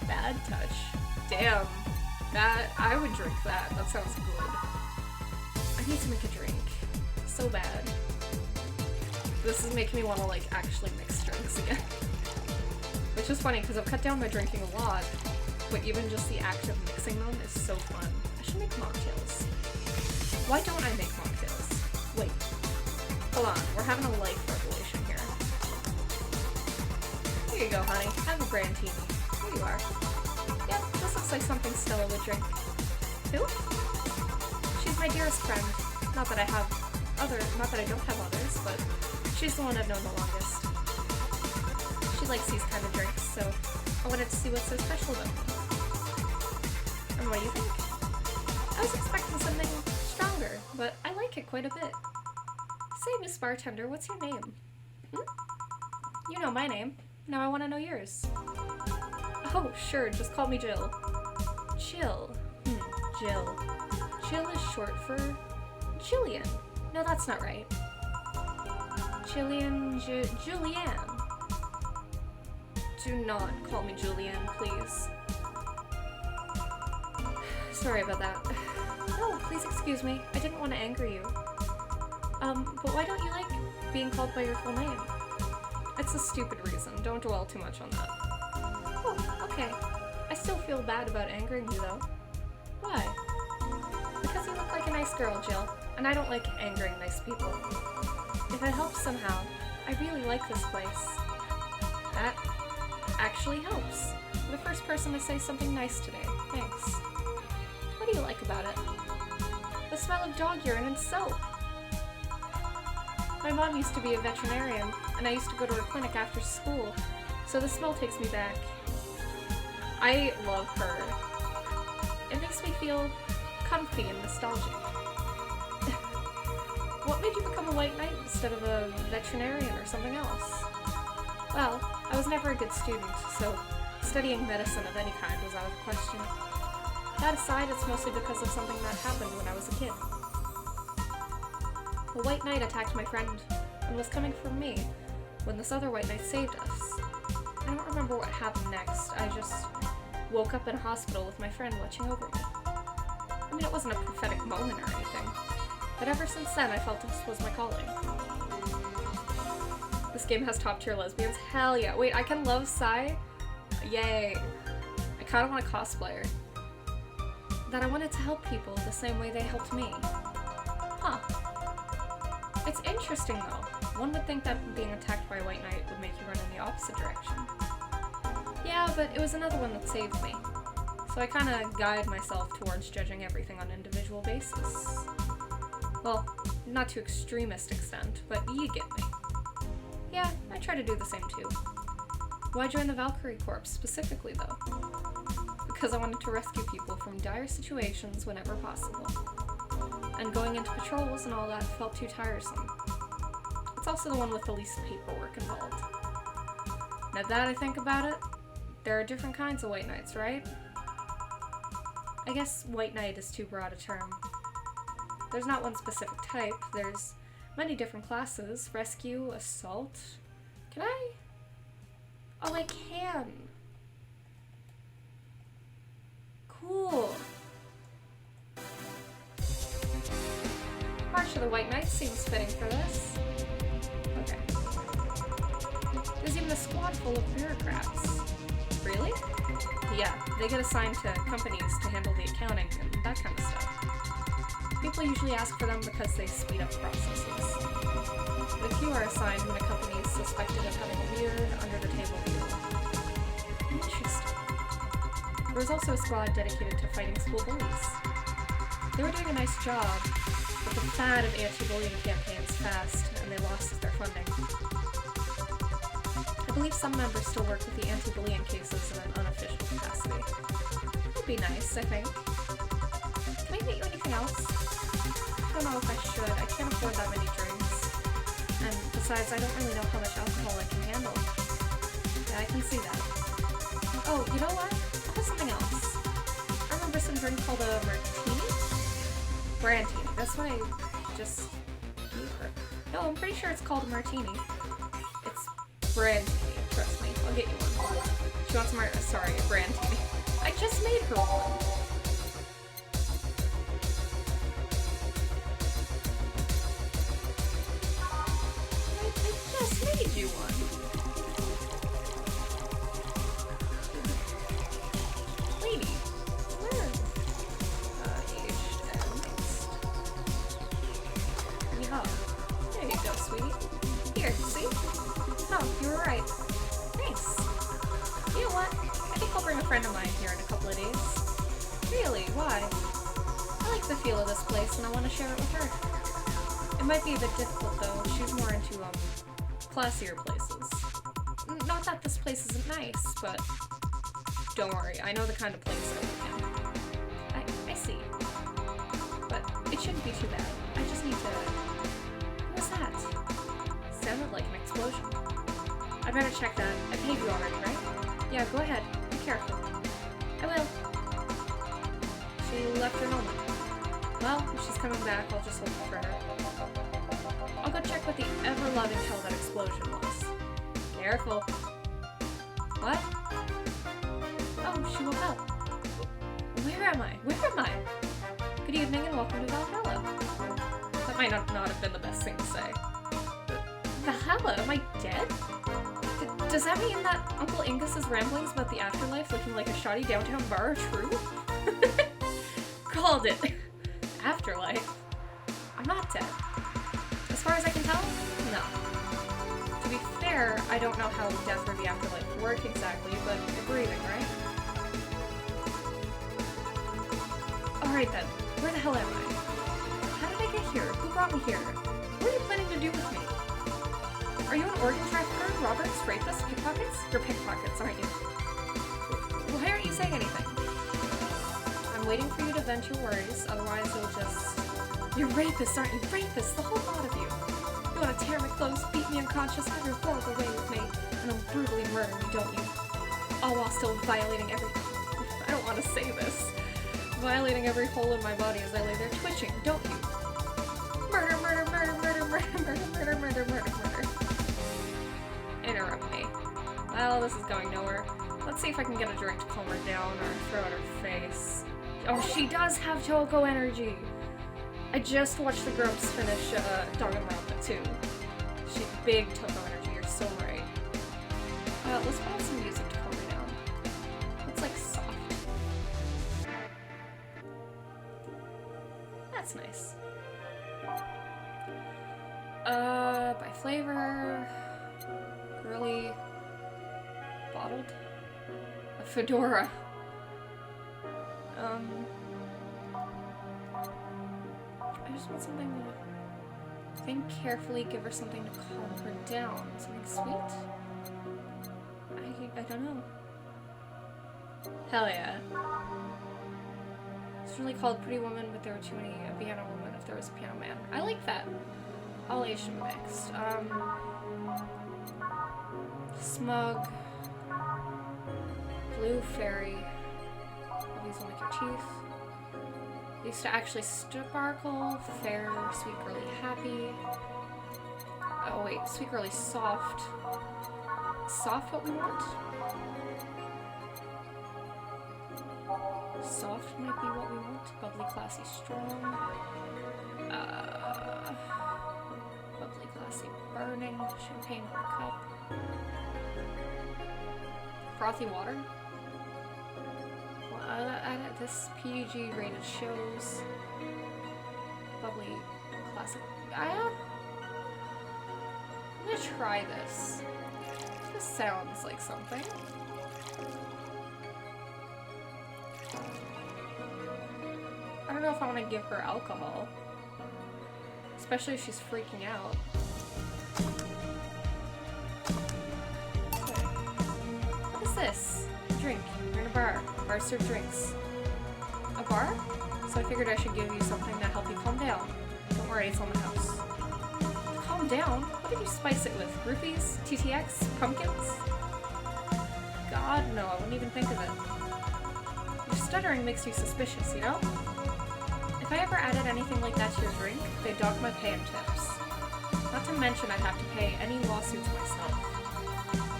Bad touch. Damn. I would drink that. That sounds good. I need to make a drink. So bad. This is making me want to, like, actually mix drinks again. Which is funny, because I've cut down my drinking a lot, but even just the act of mixing them is so fun. I should make mocktails. Why don't I make mocktails? Wait. Hold on, we're having a life revelation here. Here you go, honey. Have a brandini. Here you are. Yep, this looks like something Stella would drink. Who? She's my dearest friend. Not that I don't have others, but she's the one I've known the longest. She likes these kind of drinks, so I wanted to see what's so special about them. And what do you think? I was expecting something stronger, but I like it quite a bit. Say, Miss Bartender, what's your name? You know my name. Now I want to know yours. Oh, sure, just call me Jill. Jill. Jill. Jill is short for Jillian. No, that's not right. Julianne. Do not call me Julianne, please. Sorry about that. No, please excuse me. I didn't want to anger you. But why don't you like being called by your full name? It's a stupid reason. Don't dwell too much on that. Oh, okay. I still feel bad about angering you, though. Why? Because you look like a nice girl, Jill, and I don't like angering nice people. If it helps somehow, I really like this place. That actually helps. You're the first person to say something nice today. Thanks. What do you like about it? The smell of dog urine and soap. My mom used to be a veterinarian, and I used to go to her clinic after school, so the smell takes me back. I love her. It makes me feel comfy and nostalgic. What made you become a white knight instead of a veterinarian or something Well, I was never a good student, so studying medicine of any kind was out of the question. That aside, it's mostly because of something that happened when I was a kid. The White Knight attacked my friend and was coming for me when this other White Knight saved us. I don't remember what happened next. I just woke up in a hospital with my friend watching over me. I mean, it wasn't a prophetic moment or anything, but ever since then I felt this was my calling. This game has top tier lesbians? Hell yeah. Wait, I can love Sai? Yay. I kinda want to cosplay her. That I wanted to help people the same way they helped me. Huh. It's interesting though. One would think that being attacked by a White Knight would make you run in the opposite direction. Yeah, but it was another one that saved me. So I kinda guide myself towards judging everything on an individual basis. Well, not to extremist extent, but you get me. Yeah, I try to do the same too. Why join the Valkyrie Corps specifically though? Because I wanted to rescue people from dire situations whenever possible. And going into patrols and all that felt too tiresome. It's also the one with the least paperwork involved. Now that I think about it, there are different kinds of White Knights, right? I guess White Knight is too broad a term. There's not one specific type, there's many different classes. Rescue, assault. Can I? Oh, I can. Cool. March of the White Knights seems fitting for this. Okay. There's even a squad full of bureaucrats. Really? Yeah, they get assigned to companies to handle the accounting and that kind of stuff. People usually ask for them because they speed up processes. But a few are assigned when a company is suspected of having a weird, under-the-table deal. Interesting. There was also a squad dedicated to fighting school bullies. They were doing a nice job, but the fad of anti-bullying campaigns fast, and they lost their funding. I believe some members still work with the anti-bullying cases in an unofficial capacity. That'd be nice, I think. Can I get you anything else? I don't know if I should. I can't afford that many drinks. And besides, I don't really know how much alcohol I can handle. Yeah, I can see that. Oh, you know what? I'll have something else. I remember some drink called a martini? Brandini. That's what I just gave her. No, I'm pretty sure it's called a martini. It's brandini, trust me. I'll get you one. She wants sorry, a brandini. I just made her one. Made you one. Lady, where? Aged and mixed. Yeah. There you go, sweetie. Here, see? Oh, you were right. Thanks. You know what? I think I'll bring a friend of mine here in a couple of days. Really? Why? I like the feel of this place and I want to share it with her. It might be a bit difficult though. She's more into, classier places. Not that this place isn't nice, but don't worry, I know the kind of place I live in. I see. But it shouldn't be too bad. I just need to... What was that? Sounded like an explosion. I better check that. I paid you already, right? Yeah, go ahead. Be careful. I will. She left her home. Well, if she's coming back, I'll just look for her. I'll go check what the ever-loving hell that explosion was. Careful. What? Oh, she woke up. Where am I? Where am I? Good evening and welcome to Valhalla. That might not have been the best thing to say. Valhalla? Am I dead? Does that mean that Uncle Angus's ramblings about the afterlife looking like a shoddy downtown bar are true? Called it. Afterlife? I'm not dead. As far as I can tell, no. To be fair, I don't know how death or the afterlife work exactly, but you're breathing, right? Alright then, where the hell am I? How did I get here? Who brought me here? What are you planning to do with me? Are you an organ trafficker, robbers, rapists, pickpockets? You're pickpockets, aren't you? Why aren't you saying anything? I'm waiting for you to vent your worries, otherwise you'll just... You're rapists, aren't you? Rapists, the whole lot of you. You want to tear my clothes, beat me unconscious, have your horrible way with me. and then brutally murder me, don't you? All while still violating every... I don't want to say this. Violating every hole in my body as I lay there twitching, don't you? Murder, murder, murder, murder, murder, murder, murder, murder, murder, murder. Interrupt me. Well, this is going nowhere. Let's see if I can get a drink to calm her down or throw at her face. Oh, she does have Toko energy! I just watched the Grumps finish Danganronpa 2. She big Toko energy, you're so right. Let's put on some music to calm her down. It's like soft. That's nice. By flavor... Girly... Bottled? A fedora. I just want something to think carefully, give her something to calm her down. Something sweet? I don't know. Hell yeah. It's really called Pretty Woman, but there were too many piano women if there was a piano man. I like that. All Asian mixed. Smug. Blue Fairy. These will make your teeth. Used to actually sparkle. Fair, sweet girly happy. Oh wait, sweet girly soft. Soft what we want? Soft might be what we want. Bubbly, classy, strong. Bubbly, classy, burning. Champagne in a cup. Frothy water. This PG rated shows. Bubbly, classic. I'm gonna try this. This sounds like something. I don't know if I want to give her alcohol. Especially if she's freaking out. Okay. What is this? Drink. You're in a bar. Bars serve drinks. A bar? So I figured I should give you something to help you calm down. Don't worry, it's on the house. Calm down? What did you spice it with? Rupees? TTX? Pumpkins? God, no, I wouldn't even think of it. Your stuttering makes you suspicious, you know? If I ever added anything like that to your drink, they'd dock my pay and tips. Not to mention I'd have to pay any lawsuits myself.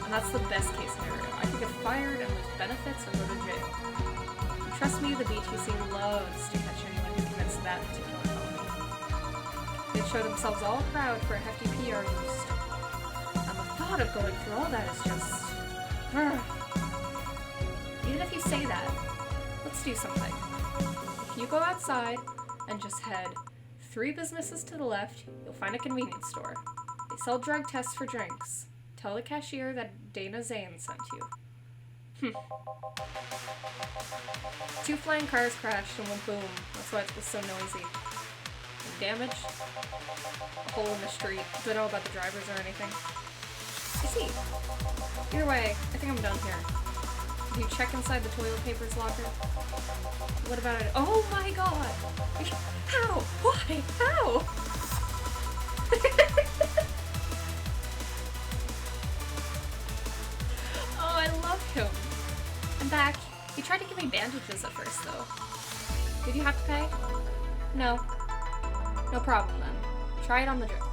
And that's the best case scenario. I could get fired and lose benefits or go to jail. Trust me, the BTC loves to catch anyone who commits that particular felony. They show themselves all proud for a hefty PR boost. And the thought of going through all that is just... Even if you say that, let's do something. If you go outside and just head 3 businesses to the left, you'll find a convenience store. They sell drug tests for drinks. Tell the cashier that Dana Zane sent you. 2 flying cars crashed and went boom. That's why it was so noisy. And damage? A hole in the street. Don't know about the drivers or anything. I see. Either way, I think I'm done here. Did you check inside the toilet paper's locker? What about it? Oh my god! How? Why? How? Oh, I love him. I'm back. He tried to give me bandages at first, though. Did you have to pay? No. No problem, then. Try it on the drink.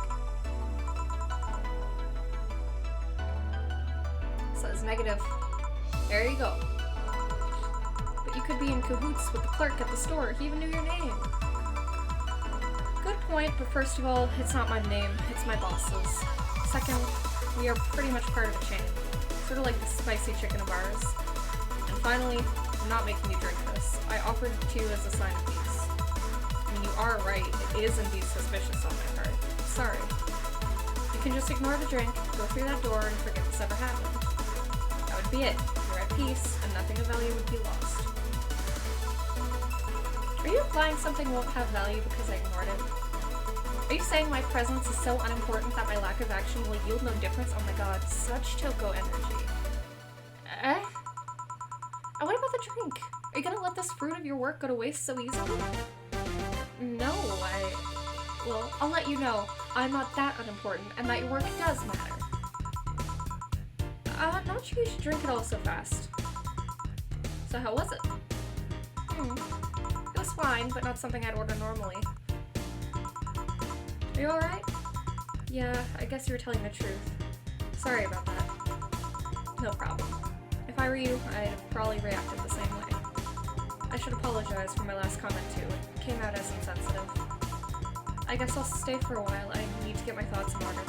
Says negative. There you go. But you could be in cahoots with the clerk at the store. He even knew your name. Good point, but first of all, it's not my name. It's my boss's. Second, we are pretty much part of a chain. Sort of like the spicy chicken of ours. And finally, I'm not making you drink this. I offered it to you as a sign of peace. I mean, you are right. It is indeed suspicious on my part. Sorry. You can just ignore the drink, go through that door, and forget this ever happened. That would be it. You're at peace, and nothing of value would be lost. Are you implying something won't have value because I ignored it? Are you saying my presence is so unimportant that my lack of action will yield no difference? Oh my god, such Toko energy. And what about the drink? Are you gonna let this fruit of your work go to waste so easily? No, well, I'll let you know I'm not that unimportant and that your work does matter. much you should drink it all so fast. So how was it? It was fine, but not something I'd order normally. Are you alright? Yeah, I guess you were telling the truth. Sorry about that. No problem. If I were you, I'd probably reacted the same way. I should apologize for my last comment too. It came out as insensitive. I guess I'll stay for a while. I need to get my thoughts in order.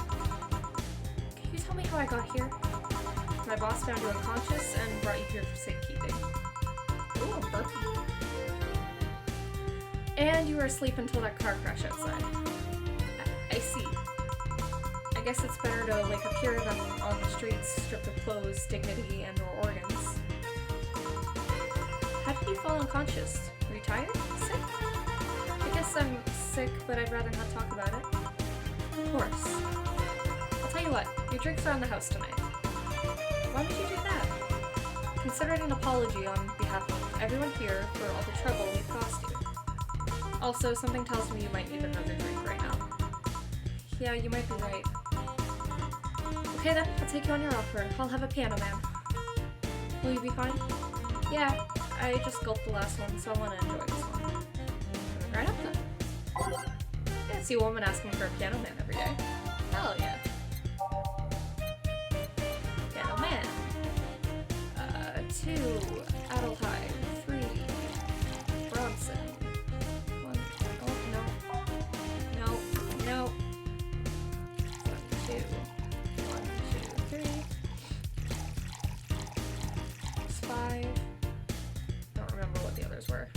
Can you tell me how I got here? My boss found you unconscious and brought you here for safekeeping. Ooh, a burpee. And you were asleep until that car crash outside. I see. I guess it's better to wake up here than on the streets, stripped of clothes, dignity, and or organs. How did you fall unconscious? Were you tired? Sick? I guess I'm sick, but I'd rather not talk about it. Of course. I'll tell you what, your drinks are on the house tonight. Why would you do that? Consider it an apology on behalf of everyone here for all the trouble we've caused you. Also, something tells me you might need another drink right now. Yeah, you might be right. Okay then, I'll take you on your offer. I'll have a piano man. Will you be fine? Yeah, I just gulped the last one, so I want to enjoy this one. Right up then. Yeah, see a woman asking for a piano man every day. Hell yeah. Piano man. 2, Adelheid, 3, Bronson. 1, oh no. No, no. 1, 2, 1, 2, 3. 5. Don't remember what the others were.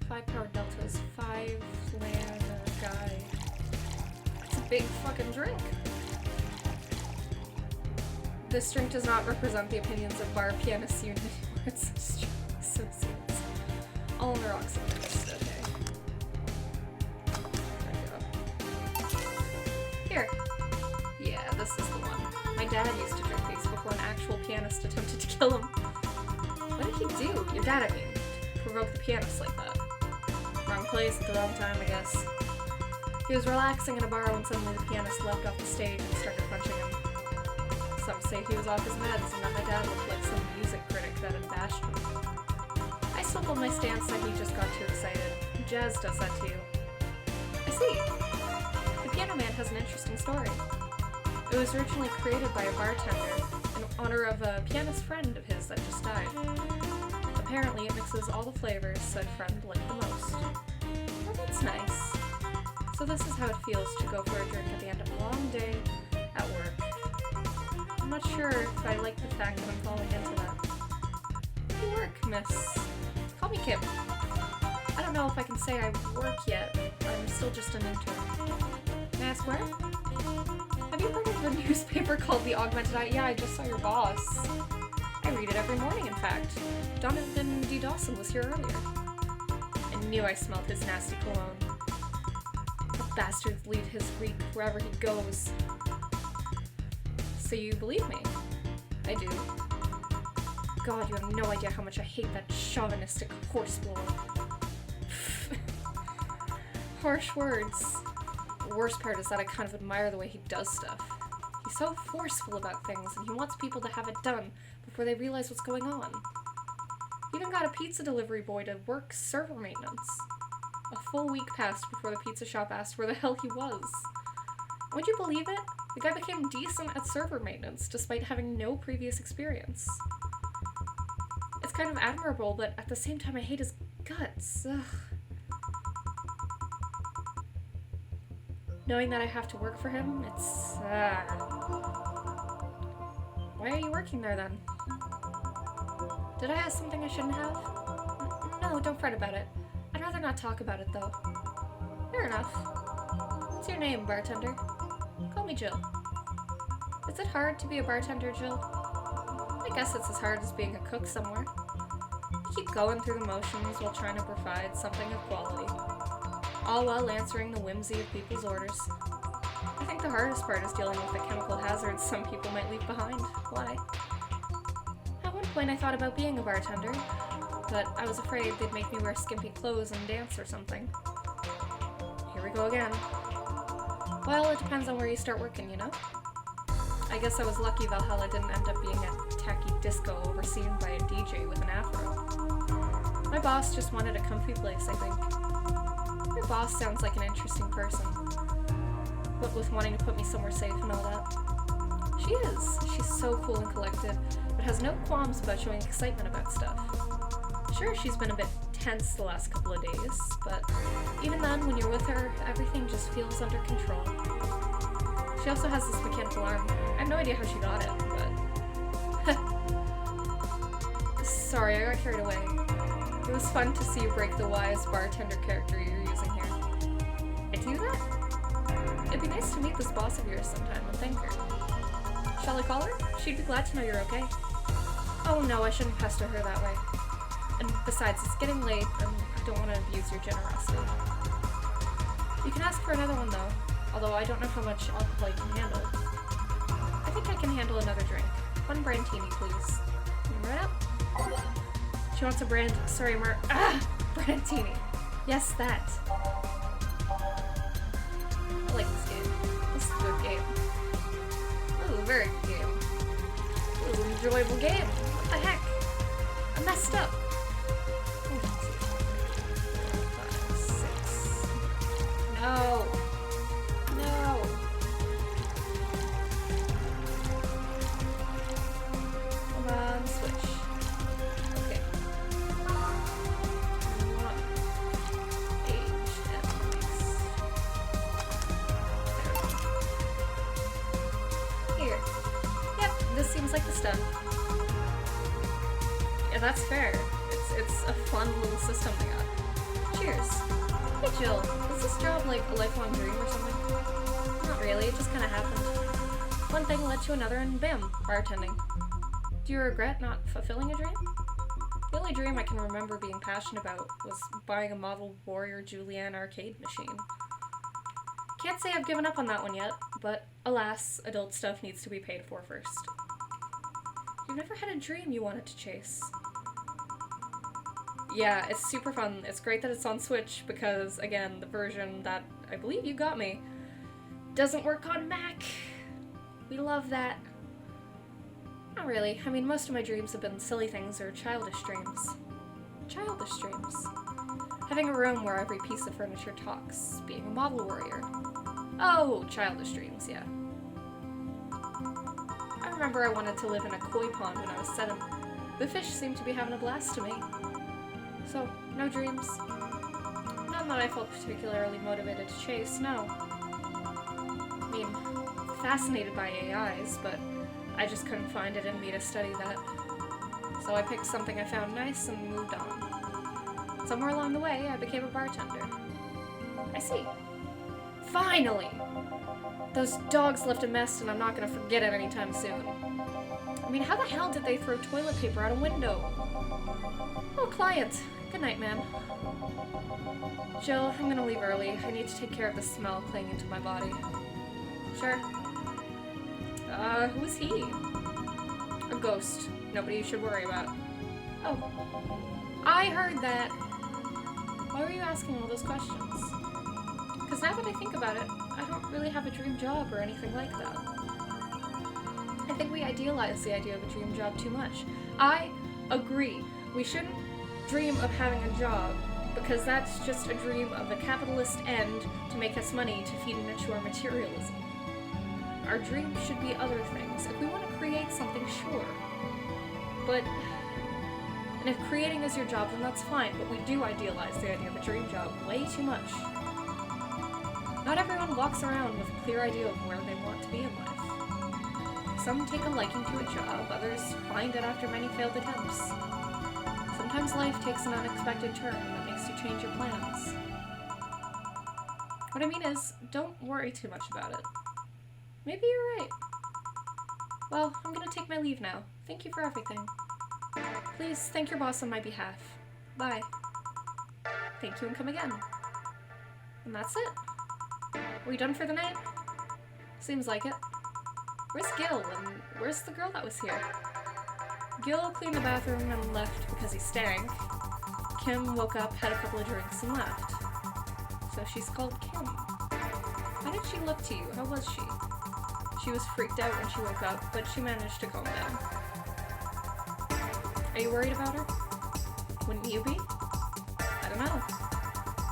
5 power deltas, 5 land guy. It's a big fucking drink. This drink does not represent the opinions of bar pianists unity or its associates. All on the rocks on this, okay. Here. Yeah, this is the one. My dad used to drink these before an actual pianist attempted to kill him. What did he do? Your dad, I mean, to provoke the pianist like that. Wrong place at the wrong time, I guess. He was relaxing in a bar when suddenly the pianist leapt off the stage and started punching him. Some say he was off his meds and that my dad looked like some music critic that had bashed him. I still hold my stance that he just got too excited. Jazz does that to you. I see. The Piano Man has an interesting story. It was originally created by a bartender in honor of a pianist friend of his that just died. Apparently it mixes all the flavors said friend liked the most. Well, that's nice. So this is how it feels to go for a drink at the end of a long day at work. I'm not sure if I like the fact that I'm falling into that. Good work, miss. Call me Kim. I don't know if I can say I work yet. I'm still just an intern. May I ask where? Have you heard of a newspaper called The Augmented Eye? Yeah, I just saw your boss. I read it every morning, in fact. Donovan D. Dawson was here earlier. I knew I smelled his nasty cologne. The bastards leave his reek wherever he goes. So you believe me? I do. God, you have no idea how much I hate that chauvinistic horseblower. Harsh words. The worst part is that I kind of admire the way he does stuff. He's so forceful about things, and he wants people to have it done before they realize what's going on. He even got a pizza delivery boy to work server maintenance. A full week passed before the pizza shop asked where the hell he was. Would you believe it? The guy became decent at server maintenance despite having no previous experience. It's kind of admirable, but at the same time I hate his guts. Ugh. Knowing that I have to work for him, it's Why are you working there then? Did I ask something I shouldn't have? No, don't fret about it. I'd rather not talk about it though. Fair enough. What's your name, bartender? Call me Jill. Is it hard to be a bartender, Jill? I guess it's as hard as being a cook somewhere. You keep going through the motions while trying to provide something of quality, all while answering the whimsy of people's orders. I think the hardest part is dealing with the chemical hazards some people might leave behind. Why? At one point I thought about being a bartender, but I was afraid they'd make me wear skimpy clothes and dance or something. Here we go again. Well, it depends on where you start working, you know? I guess I was lucky Valhalla didn't end up being a tacky disco overseen by a DJ with an afro. My boss just wanted a comfy place, I think. Your boss sounds like an interesting person. What with wanting to put me somewhere safe and all that. She is. She's so cool and collected, but has no qualms about showing excitement about stuff. Sure, she's been a bit tense the last couple of days, but even then, when you're with her, everything just feels under control. She also has this mechanical arm. I have no idea how she got it, but... Sorry, I got carried away. It was fun to see you break the wise bartender character you're using here. I do that? It'd be nice to meet this boss of yours sometime and thank her. Shall I call her? She'd be glad to know you're okay. Oh no, I shouldn't pester her that way. And besides, it's getting late, and I don't want to abuse your generosity. You can ask for another one, though, although I don't know how much alcohol you can handle. I think I can handle another drink. One brandtini, please. Right up. She wants a brandtini. Yes, that. I like this game. This is a good game. Ooh, very good game. Ooh, enjoyable game. What the heck? I messed up. 5, 6. No. No. Come on, switch. Okay. 1. Age and place. Here. Yep, this seems like the stuff. Yeah, that's fair. It's a fun little system they got. Cheers. Hey Jill, is this job like a lifelong dream or something? Not really, it just kinda happened. One thing led to another and bam, bartending. Do you regret not fulfilling a dream? The only dream I can remember being passionate about was buying a model Warrior Julianne arcade machine. Can't say I've given up on that one yet, but alas, adult stuff needs to be paid for first. You've never had a dream you wanted to chase? Yeah, it's super fun. It's great that it's on Switch because, again, the version that I believe you got me doesn't work on Mac. We love that. Not really. I mean, most of my dreams have been silly things or childish dreams. Childish dreams. Having a room where every piece of furniture talks. Being a model warrior. Oh, childish dreams, yeah. I remember I wanted to live in a koi pond when I was 7. The fish seemed to be having a blast to me. So, no dreams. None that I felt particularly motivated to chase, no. I mean, fascinated by AIs, but I just couldn't find it in me to study that. So I picked something I found nice and moved on. Somewhere along the way, I became a bartender. I see. Finally! Those dogs left a mess and I'm not gonna forget it anytime soon. I mean, how the hell did they throw toilet paper out a window? Oh, client. Good night, ma'am. Jill, I'm gonna leave early. I need to take care of the smell clinging to my body. Sure. Who's he? A ghost. Nobody you should worry about. Oh. I heard that. Why were you asking all those questions? Because now that I think about it, I don't really have a dream job or anything like that. I think we idealize the idea of a dream job too much. I agree. We shouldn't dream of having a job, because that's just a dream of a capitalist end to make us money to feed into our materialism. Our dreams should be other things. If we want to create something, sure. And if creating is your job, then that's fine, but we do idealize the idea of a dream job way too much. Not everyone walks around with a clear idea of where they want to be in life. Some take a liking to a job, others find it after many failed attempts. Sometimes life takes an unexpected turn that makes you change your plans. What I mean is, don't worry too much about it. Maybe you're right. Well, I'm gonna take my leave now. Thank you for everything. Please thank your boss on my behalf. Bye. Thank you and come again. And that's it. Are we done for the night? Seems like it. Where's Gil, and where's the girl that was here? Gil cleaned the bathroom and left because he stank. Kim woke up, had a couple of drinks, and left. So she's called Kim. How did she look to you? How was she? She was freaked out when she woke up, but she managed to calm down. Are you worried about her? Wouldn't you be? I don't know.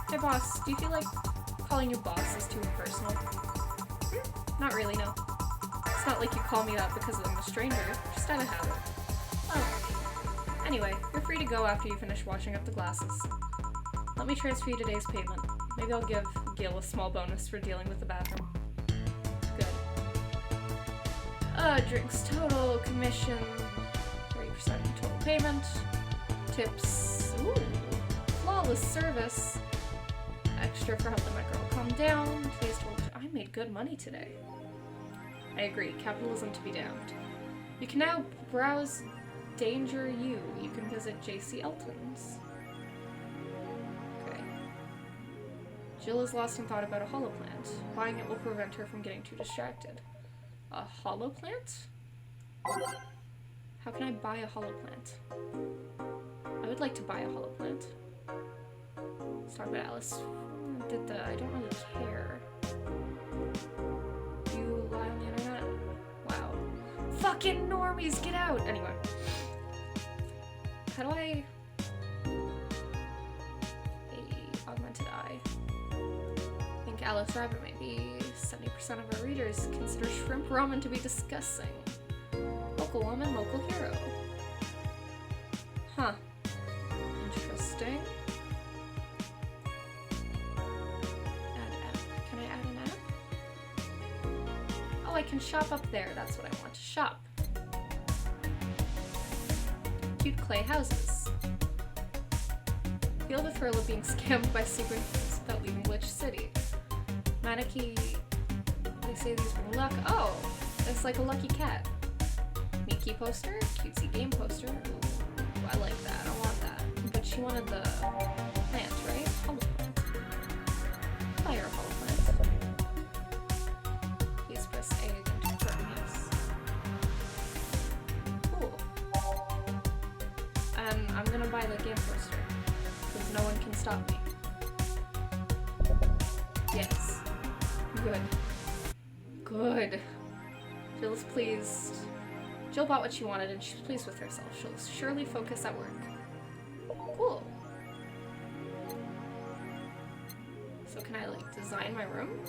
Hey boss, do you feel like calling you boss is too impersonal? Not really, no. It's not like you call me that because I'm a stranger, just out of habit. Oh. Anyway, you're free to go after you finish washing up the glasses. Let me transfer you today's payment. Maybe I'll give Gil a small bonus for dealing with the bathroom. Good. Drinks total, commission, 30% total payment, tips, ooh, flawless service, extra for helping my girl calm down, today's total, I made good money today. I agree, capitalism to be damned. You can now browse Danger U. You can visit J.C. Elton's. Okay. Jill is lost in thought about a holoplant. Buying it will prevent her from getting too distracted. A holoplant? How can I buy a holoplant? I would like to buy a holoplant. Let's talk about Alice. I don't really care. You lie on the internet? Wow. Fucking normies, get out! Anyway. How do I... A augmented eye. I think Alice Rabbit might be 70% of our readers consider shrimp ramen to be disgusting. Local woman, local hero. Huh. Interesting. Add app. Can I add an app? Oh, I can shop up there. That's what I want to shop. Cute clay houses. Feel the thrill of being scammed by secrets without leaving Glitch City. Manaki, they say these bring luck. Oh, it's like a lucky cat. Miki poster, cutesy game poster. Ooh, I like that. I want that. But she wanted the plant, right? Holoplant. Buy her holoplant. Please press A again to confirm yes. Cool. And I'm gonna buy the game poster because no one can stop me. Yes. Good. Good. Jill's pleased. Jill bought what she wanted and she's pleased with herself. She'll surely focus at work. Cool. So can I, like, design my room?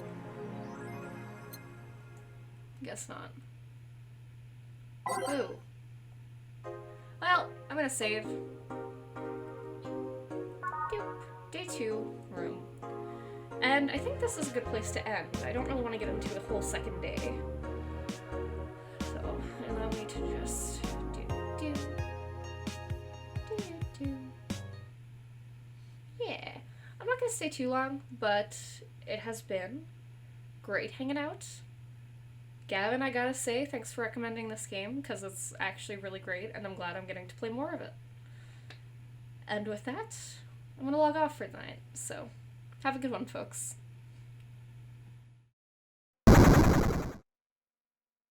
Guess not. Ooh. Well, I'm gonna save. Doop. Day 2, room. And I think this is a good place to end. I don't really want to get into the whole second day. So, allow me to just do. Yeah. I'm not going to stay too long, but it has been great hanging out. Gavin, I gotta say, thanks for recommending this game, because it's actually really great, and I'm glad I'm getting to play more of it. And with that, I'm going to log off for the night, so have a good one, folks.